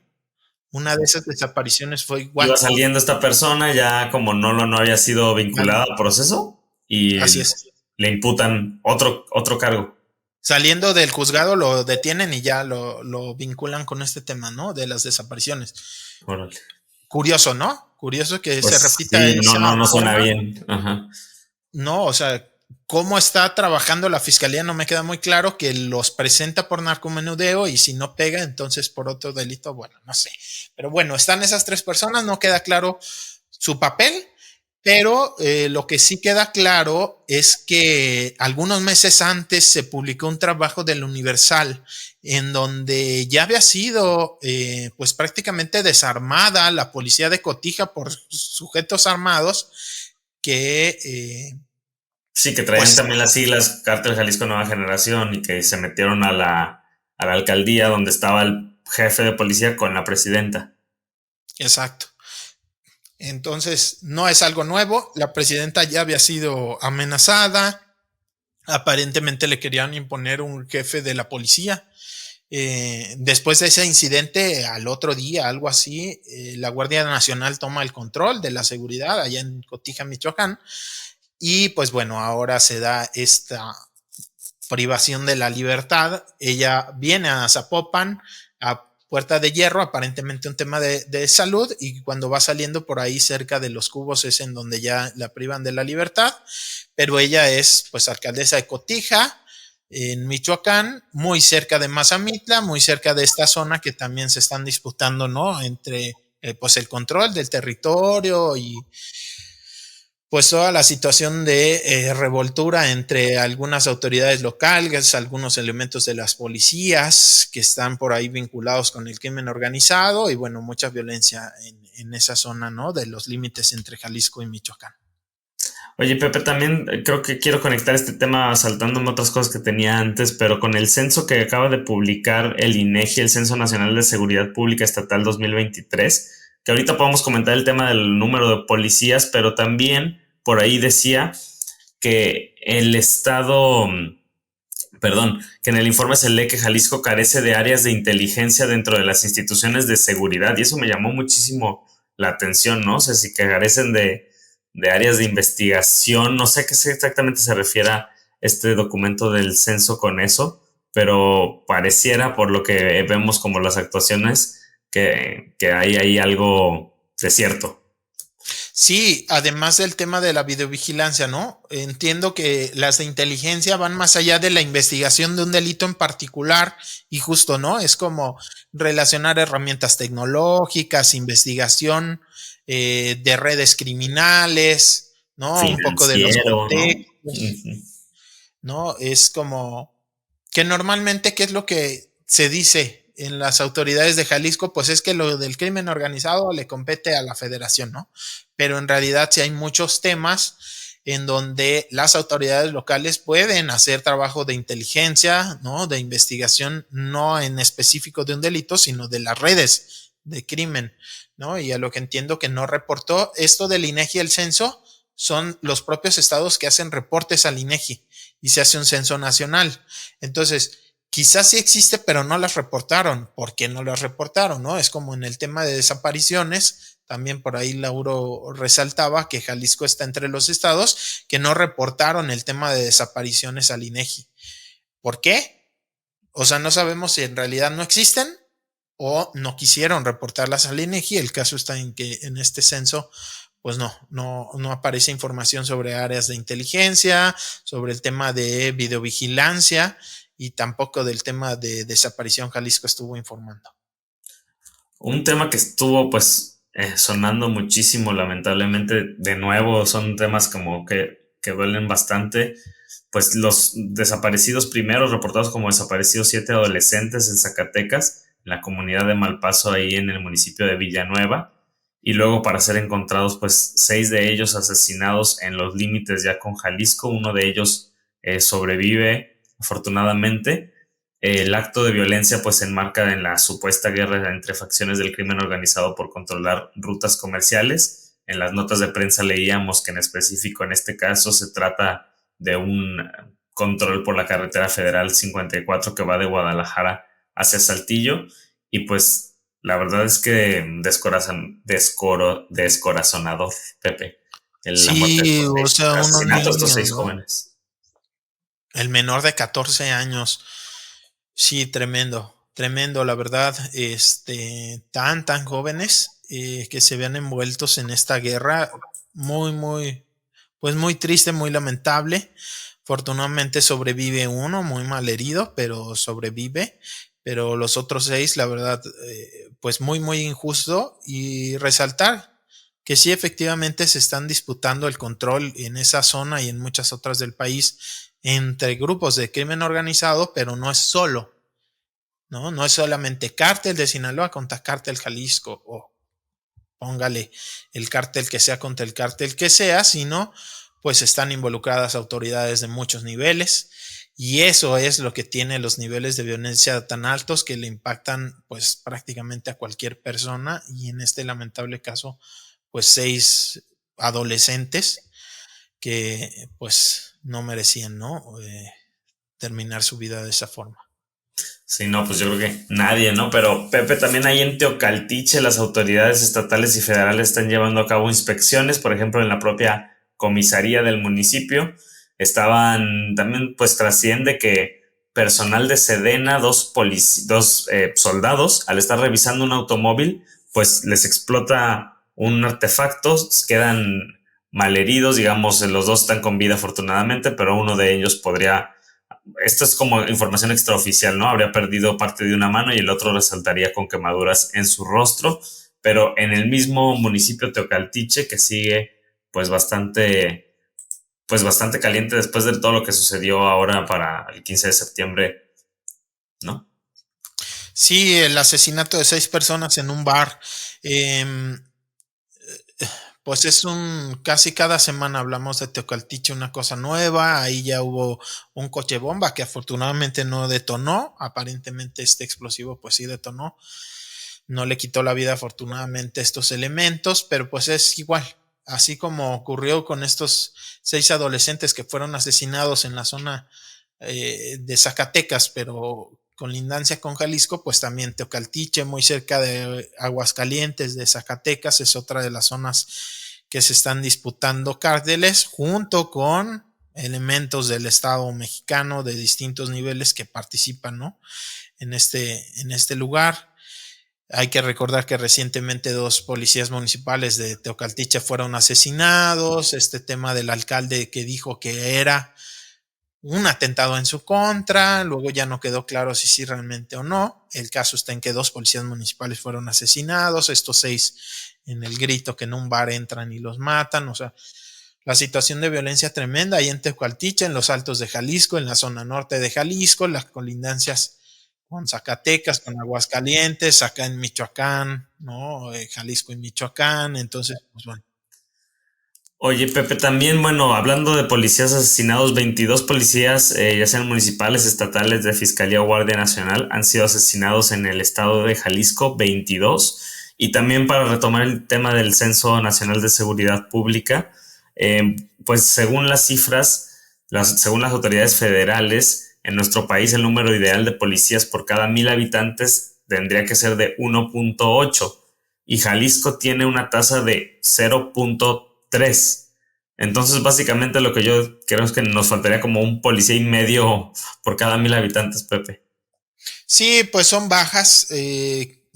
Una de esas desapariciones fue igual. Iba saliendo esta persona, ya como no había sido vinculada al proceso, y así es. Le imputan otro cargo. Saliendo del juzgado lo detienen y ya lo vinculan con este tema, ¿no? De las desapariciones. Órale. Curioso, ¿no? Curioso que pues se repita. Sí, no suena bien. Ajá. No, o sea, cómo está trabajando la fiscalía no me queda muy claro, que los presenta por narcomenudeo y si no pega, entonces por otro delito, bueno, no sé. Pero bueno, están esas 3 personas, no queda claro su papel, pero lo que sí queda claro es que algunos meses antes se publicó un trabajo del Universal en donde ya había sido pues prácticamente desarmada la policía de Cotija por sujetos armados que sí, que traían también las siglas Cártel Jalisco Nueva Generación y que se metieron a la alcaldía donde estaba el jefe de policía con la presidenta. Exacto. Entonces, no es algo nuevo. La presidenta ya había sido amenazada. Aparentemente le querían imponer un jefe de la policía. Después de ese incidente, al otro día, algo así, la Guardia Nacional toma el control de la seguridad allá en Cotija, Michoacán. Y pues bueno, ahora se da esta privación de la libertad. Ella viene a Zapopan, a Puerta de Hierro, aparentemente un tema de salud, y cuando va saliendo por ahí cerca de los Cubos es en donde ya la privan de la libertad, pero ella es pues alcaldesa de Cotija, en Michoacán, muy cerca de Mazamitla, muy cerca de esta zona que también se están disputando, ¿no? Entre pues el control del territorio y pues toda la situación de revoltura entre algunas autoridades locales, algunos elementos de las policías que están por ahí vinculados con el crimen organizado y bueno, mucha violencia en esa zona, ¿no? De los límites entre Jalisco y Michoacán. Oye, Pepe, también creo que quiero conectar este tema saltándome otras cosas que tenía antes, pero con el censo que acaba de publicar el INEGI, el Censo Nacional de Seguridad Pública Estatal 2023, que ahorita podemos comentar el tema del número de policías, pero también por ahí decía que el Estado, que en el informe se lee que Jalisco carece de áreas de inteligencia dentro de las instituciones de seguridad, y eso me llamó muchísimo la atención, ¿no? O sea, si que carecen de áreas de investigación, no sé qué exactamente se refiera este documento del censo con eso, pero pareciera, por lo que vemos como las actuaciones, que hay ahí algo de cierto. Sí, además del tema de la videovigilancia, ¿no? Entiendo que las de inteligencia van más allá de la investigación de un delito en particular y justo, ¿no? Es como relacionar herramientas tecnológicas, investigación de redes criminales, ¿no? Un poco de los contextos, ¿no? Es como que normalmente, ¿qué es lo que se dice en las autoridades de Jalisco? Pues es que lo del crimen organizado le compete a la federación, ¿no? Pero en realidad sí hay muchos temas en donde las autoridades locales pueden hacer trabajo de inteligencia, ¿no? De investigación, no en específico de un delito, sino de las redes de crimen, ¿no? Y a lo que entiendo que no reportó esto del INEGI y el censo, son los propios estados que hacen reportes al INEGI y se hace un censo nacional. Entonces, quizás sí existe, pero no las reportaron. ¿Por qué no las reportaron? ¿No? Es como en el tema de desapariciones. También por ahí Lauro resaltaba que Jalisco está entre los estados que no reportaron el tema de desapariciones al INEGI. ¿Por qué? O sea, no sabemos si en realidad no existen o no quisieron reportarlas al INEGI. El caso está en que en este censo pues no aparece información sobre áreas de inteligencia, sobre el tema de videovigilancia y tampoco del tema de desaparición Jalisco estuvo informando. Un tema que estuvo pues sonando muchísimo, lamentablemente, de nuevo, son temas como que duelen bastante. Pues los desaparecidos primeros, reportados como desaparecidos 7 adolescentes en Zacatecas, en la comunidad de Malpaso, ahí en el municipio de Villanueva, y luego para ser encontrados, pues 6 de ellos asesinados en los límites ya con Jalisco. Uno de ellos sobrevive, afortunadamente. El acto de violencia pues se enmarca en la supuesta guerra entre facciones del crimen organizado por controlar rutas comerciales. En las notas de prensa leíamos que en específico en este caso se trata de un control por la carretera federal 54 que va de Guadalajara hacia Saltillo, y pues la verdad es que descorazonador, Pepe, la muerte de Sí, estos o seis, sea, unos asesinato de estos niños, 6 ¿no? jóvenes. El menor de 14 años. Sí, tremendo, tremendo, la verdad, tan jóvenes que se vean envueltos en esta guerra, pues muy triste, muy lamentable. Afortunadamente sobrevive uno, muy mal herido, pero sobrevive. Pero los otros 6, la verdad, pues muy injusto. Y resaltar que sí, efectivamente se están disputando el control en esa zona y en muchas otras del país entre grupos de crimen organizado, pero no es solo, ¿no? No es solamente cártel de Sinaloa contra cártel Jalisco, o póngale el cártel que sea contra el cártel que sea, sino pues están involucradas autoridades de muchos niveles, y eso es lo que tiene los niveles de violencia tan altos que le impactan pues prácticamente a cualquier persona, y en este lamentable caso pues 6 adolescentes que pues no merecían, ¿no? Terminar su vida de esa forma. Sí, no, pues yo creo que nadie, ¿no? Pero Pepe, también ahí en Teocaltiche las autoridades estatales y federales están llevando a cabo inspecciones, por ejemplo, en la propia comisaría del municipio. Estaban, también pues trasciende que personal de Sedena, dos soldados, al estar revisando un automóvil, pues les explota un artefacto, quedan malheridos, digamos, los dos están con vida afortunadamente, pero uno de ellos podría, esto es como información extraoficial, ¿no? Habría perdido parte de una mano y el otro resaltaría con quemaduras en su rostro, pero en el mismo municipio Teocaltiche, que sigue pues bastante caliente después de todo lo que sucedió ahora para el 15 de septiembre, ¿no? Sí, el asesinato de 6 personas en un bar. Eh, pues es casi cada semana hablamos de Teocaltiche, una cosa nueva. Ahí ya hubo un coche bomba que afortunadamente no detonó. Aparentemente este explosivo pues sí detonó. No le quitó la vida afortunadamente a estos elementos, pero pues es igual. Así como ocurrió con estos 6 adolescentes que fueron asesinados en la zona de Zacatecas, pero con lindancia con Jalisco, pues también Teocaltiche, muy cerca de Aguascalientes, de Zacatecas, es otra de las zonas que se están disputando cárteles, junto con elementos del Estado mexicano de distintos niveles que participan, ¿no? en este lugar. Hay que recordar que recientemente 2 policías municipales de Teocaltiche fueron asesinados. Este tema del alcalde que dijo que era un atentado en su contra, luego ya no quedó claro si sí realmente o no. El caso está en que 2 policías municipales fueron asesinados, estos 6 en el grito que en un bar entran y los matan. O sea, la situación de violencia tremenda ahí en Teocaltiche, en los Altos de Jalisco, en la zona norte de Jalisco, las colindancias con Zacatecas, con Aguascalientes, acá en Michoacán, ¿no? Jalisco y Michoacán. Entonces, pues bueno. Oye, Pepe, también, bueno, hablando de policías asesinados, 22 policías, ya sean municipales, estatales, de Fiscalía o Guardia Nacional, han sido asesinados en el estado de Jalisco, 22. Y también para retomar el tema del Censo Nacional de Seguridad Pública, pues según las cifras, según las autoridades federales, en nuestro país el número ideal de policías por cada 1,000 habitantes tendría que ser de 1.8, y Jalisco tiene una tasa de 0.3. Entonces, básicamente lo que yo creo es que nos faltaría como un policía y medio por cada 1,000 habitantes, Pepe. Sí, pues son bajas.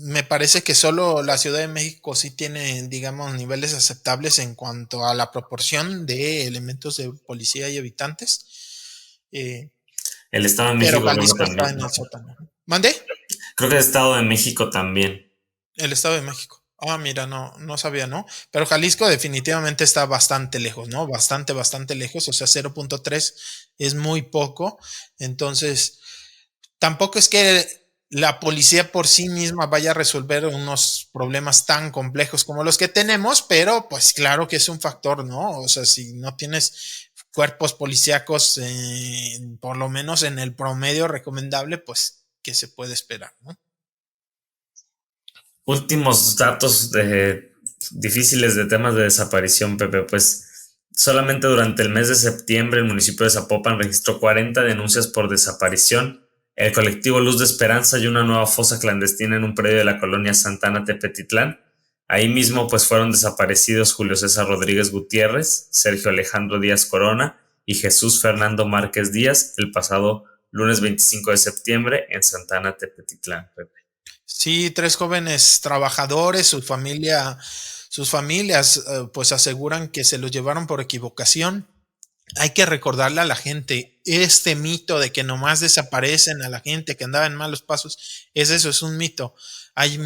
me parece que solo la Ciudad de México sí tiene, digamos, niveles aceptables en cuanto a la proporción de elementos de policía y habitantes. El Estado de Pero México creo que Jalisco está también. en el sótano. ¿Mande? Creo que el Estado de México también. El Estado de México. Ah, mira, no sabía, ¿no? Pero Jalisco definitivamente está bastante lejos, ¿no? Bastante lejos. O sea, 0.3 es muy poco. Entonces, tampoco es que la policía por sí misma vaya a resolver unos problemas tan complejos como los que tenemos, pero pues claro que es un factor, ¿no? O sea, si no tienes cuerpos policíacos, por lo menos en el promedio recomendable, pues, ¿qué se puede esperar, no? Últimos datos difíciles de temas de desaparición, Pepe. Pues solamente durante el mes de septiembre el municipio de Zapopan registró 40 denuncias por desaparición. El colectivo Luz de Esperanza y una nueva fosa clandestina en un predio de la colonia Santana Tepetitlán. Ahí mismo pues fueron desaparecidos Julio César Rodríguez Gutiérrez, Sergio Alejandro Díaz Corona y Jesús Fernando Márquez Díaz el pasado lunes 25 de septiembre en Santana Tepetitlán, Pepe. Sí, 3 jóvenes trabajadores, sus familias, pues aseguran que se los llevaron por equivocación. Hay que recordarle a la gente, este mito de que nomás desaparecen a la gente que andaba en malos pasos, es un mito. Hay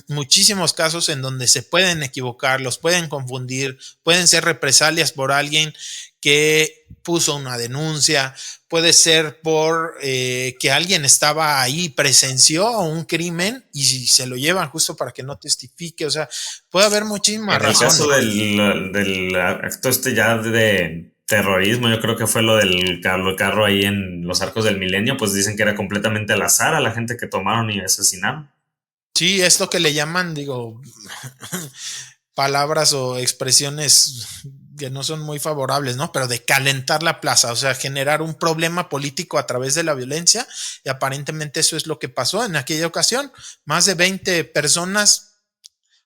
muchísimos casos en donde se pueden equivocar, los pueden confundir, pueden ser represalias por alguien que puso una denuncia, puede ser por que alguien estaba ahí, presenció un crimen y se lo llevan justo para que no testifique. O sea, puede haber muchísimas razones. En el caso del acto ya de terrorismo, yo creo que fue lo del carro ahí en los Arcos del Milenio, pues dicen que era completamente al azar a la gente que tomaron y asesinaron. Sí, esto que le llaman, digo, palabras o expresiones que no son muy favorables, ¿no? Pero de calentar la plaza, o sea, generar un problema político a través de la violencia, y aparentemente eso es lo que pasó en aquella ocasión. Más de 20 personas,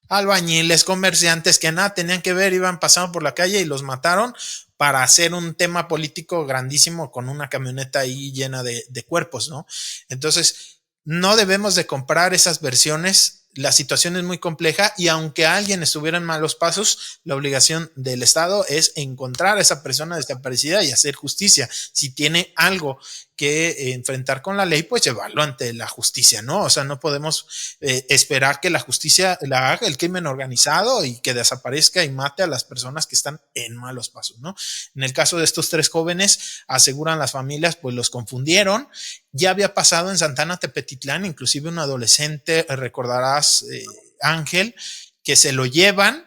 albañiles, comerciantes, que nada tenían que ver, iban pasando por la calle y los mataron para hacer un tema político grandísimo con una camioneta ahí llena de cuerpos, ¿no? Entonces, no debemos de comprar esas versiones. La situación es muy compleja y aunque alguien estuviera en malos pasos, la obligación del Estado es encontrar a esa persona desaparecida y hacer justicia. Si tiene algo que enfrentar con la ley, pues llevarlo ante la justicia, ¿no? O sea, no podemos esperar que la justicia la haga el crimen organizado y que desaparezca y mate a las personas que están en malos pasos, ¿no? En el caso de estos 3 jóvenes, aseguran las familias, pues los confundieron. Ya había pasado en Santana Tepetitlán, inclusive un adolescente, recordarás, Ángel, que se lo llevan.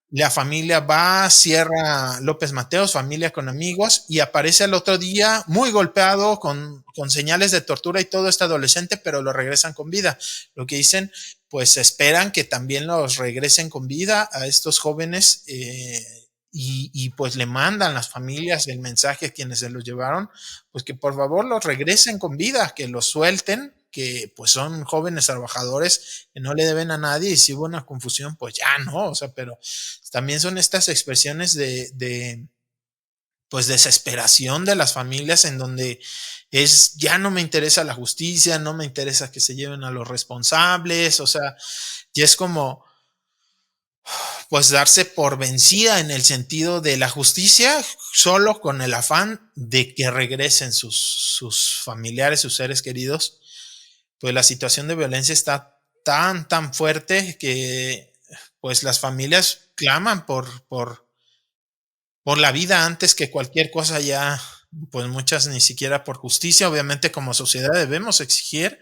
La familia va, cierra López Mateos, familia con amigos, y aparece al otro día muy golpeado, con señales de tortura y todo este adolescente, pero lo regresan con vida. Lo que dicen, pues esperan que también los regresen con vida a estos jóvenes, y pues le mandan las familias el mensaje a quienes se los llevaron, pues que por favor los regresen con vida, que los suelten, que pues son jóvenes trabajadores que no le deben a nadie, y si hubo una confusión, pues ya no, o sea, pero también son estas expresiones de pues desesperación de las familias, en donde ya no me interesa la justicia, no me interesa que se lleven a los responsables, o sea, ya es como pues darse por vencida en el sentido de la justicia, solo con el afán de que regresen sus familiares, sus seres queridos. Pues la situación de violencia está tan fuerte que pues las familias claman por la vida antes que cualquier cosa. Ya pues muchas ni siquiera por justicia. Obviamente como sociedad debemos exigir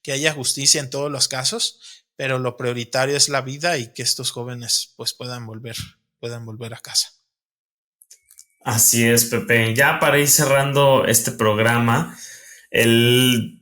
que haya justicia en todos los casos, pero lo prioritario es la vida y que estos jóvenes pues puedan volver a casa. Así es, Pepe. Ya para ir cerrando este programa, el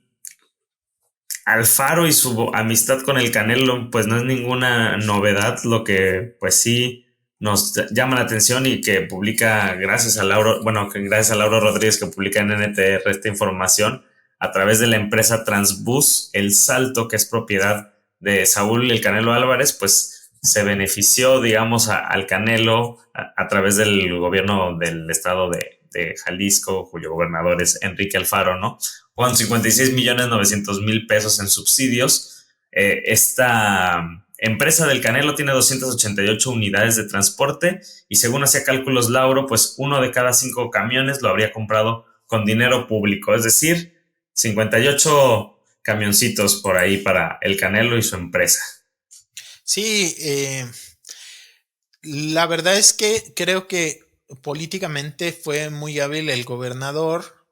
Alfaro y su amistad con el Canelo pues no es ninguna novedad. Lo que pues sí nos llama la atención y que publica gracias a Lauro Rodríguez, que publica en NTR esta información a través de la empresa Transbus El Salto, que es propiedad de Saúl El Canelo Álvarez, pues se benefició, digamos, al Canelo a través del gobierno del estado de Jalisco, cuyo gobernador es Enrique Alfaro, ¿no? Con 56.900.000 pesos en subsidios. esta empresa del Canelo tiene 288 unidades de transporte y según hacía cálculos Lauro, pues 1 de cada 5 camiones lo habría comprado con dinero público, es decir, 58 camioncitos por ahí para el Canelo y su empresa. Sí, la verdad es que creo que políticamente fue muy hábil el gobernador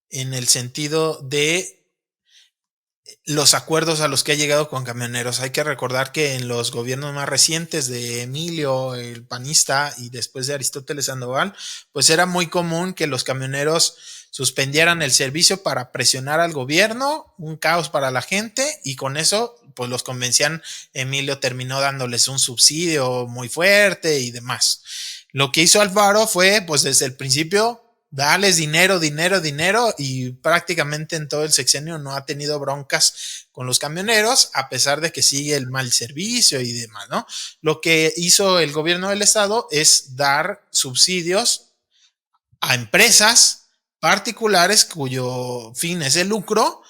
en el sentido de los acuerdos a los que ha llegado con camioneros. Hay que recordar que en los gobiernos más recientes de Emilio, el panista, y después de Aristóteles Sandoval, pues era muy común que los camioneros suspendieran el servicio para presionar al gobierno, un caos para la gente, y con eso pues los convencían. Emilio terminó dándoles un subsidio muy fuerte y demás. Lo que hizo Alfaro fue pues desde el principio darles dinero, y prácticamente en todo el sexenio no ha tenido broncas con los camioneros, a pesar de que sigue el mal servicio y demás, ¿no? Lo que hizo el gobierno del estado es dar subsidios a empresas particulares cuyo fin es el lucro.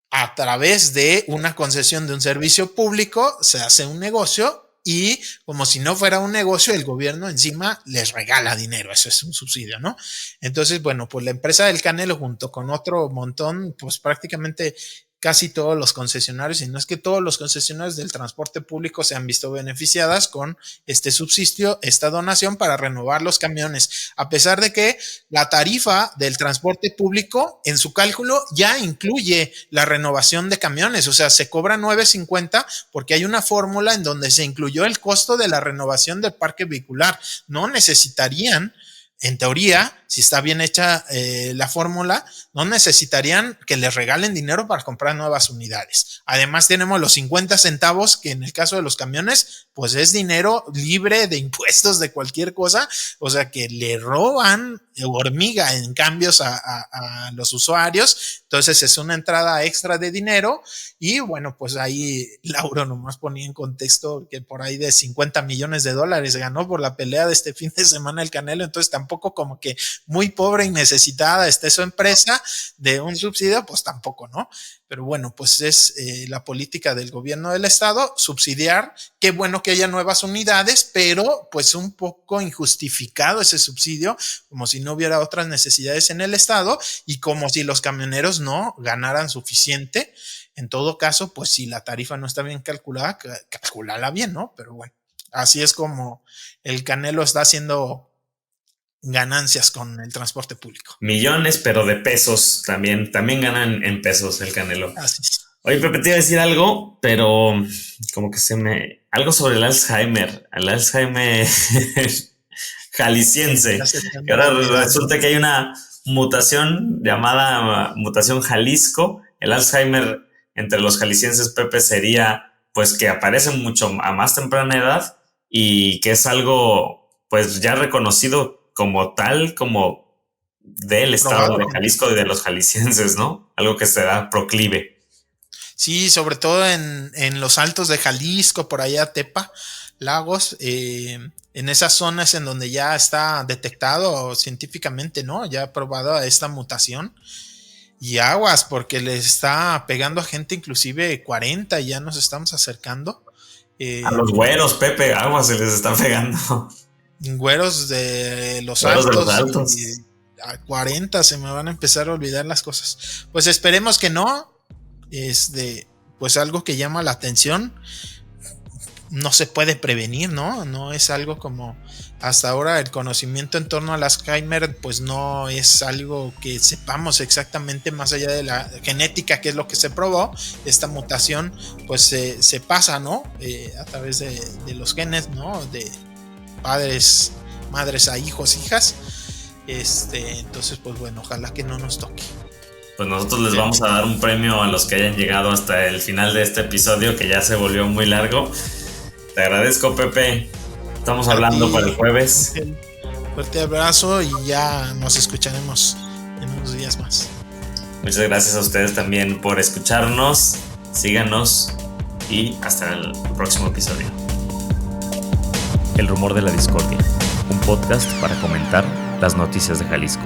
A través de una concesión de un servicio público se hace un negocio y como si no fuera un negocio, el gobierno encima les regala dinero. Eso es un subsidio, ¿no? Entonces, bueno, pues la empresa del Canelo junto con otro montón, pues prácticamente casi todos los concesionarios, y no es que todos los concesionarios del transporte público se han visto beneficiadas con este subsidio, esta donación para renovar los camiones, a pesar de que la tarifa del transporte público en su cálculo ya incluye la renovación de camiones, o sea, se cobra $9.50 porque hay una fórmula en donde se incluyó el costo de la renovación del parque vehicular. No necesitarían, en teoría, si está bien hecha la fórmula, no necesitarían que les regalen dinero para comprar nuevas unidades. Además tenemos los 50 centavos, que en el caso de los camiones, pues es dinero libre de impuestos, de cualquier cosa, o sea que le roban hormiga en cambios a los usuarios. Entonces es una entrada extra de dinero y bueno, pues ahí Lauro nomás ponía en contexto que por ahí de $50 millones ganó por la pelea de este fin de semana el Canelo, entonces tampoco como que muy pobre y necesitada esté su empresa de un subsidio, pues tampoco, ¿no? Pero bueno, pues es la política del gobierno del estado, subsidiar. Qué bueno que haya nuevas unidades, pero pues un poco injustificado ese subsidio, como si no hubiera otras necesidades en el estado y como si los camioneros no ganaran suficiente. En todo caso, pues si la tarifa no está bien calculada, calculala bien, ¿no? Pero bueno, así es como el Canelo está haciendo ganancias con el transporte público. Millones, pero de pesos también ganan en pesos el Canelo. Así es. Oye, Pepe, te iba a decir algo, pero como que algo sobre el Alzheimer jalisciense. Que ahora resulta que hay una mutación llamada mutación Jalisco. El Alzheimer entre los jaliscienses, Pepe, sería pues que aparece mucho a más temprana edad y que es algo pues ya reconocido como tal, como del estado de Jalisco y de los jaliscienses, ¿no? Algo que se da proclive. Sí, sobre todo en los altos de Jalisco, por allá Tepa, Lagos, en esas zonas en donde ya está detectado científicamente, ¿no? Ya ha probado esta mutación. Y aguas, porque le está pegando a gente inclusive 40 y ya nos estamos acercando. A los güeros, Pepe, aguas se les está pegando. Güeros de los altos. Y a 40 se me van a empezar a olvidar las cosas. Pues esperemos que no. Pues algo que llama la atención. No se puede prevenir, ¿no? No es algo como hasta ahora el conocimiento en torno al Alzheimer, pues no es algo que sepamos exactamente más allá de la genética, que es lo que se probó. Esta mutación, pues se pasa, ¿no? A través de los genes, ¿no? De padres, madres a hijos, hijas. Entonces, pues bueno, ojalá que no nos toque. Pues nosotros les vamos a dar un premio a los que hayan llegado hasta el final de este episodio, que ya se volvió muy largo. Te agradezco, Pepe. Estamos hablando para el jueves. Fuerte abrazo y ya nos escucharemos en unos días más. Muchas gracias a ustedes también por escucharnos. Síganos y hasta el próximo episodio. El rumor de la discordia, un podcast para comentar las noticias de Jalisco.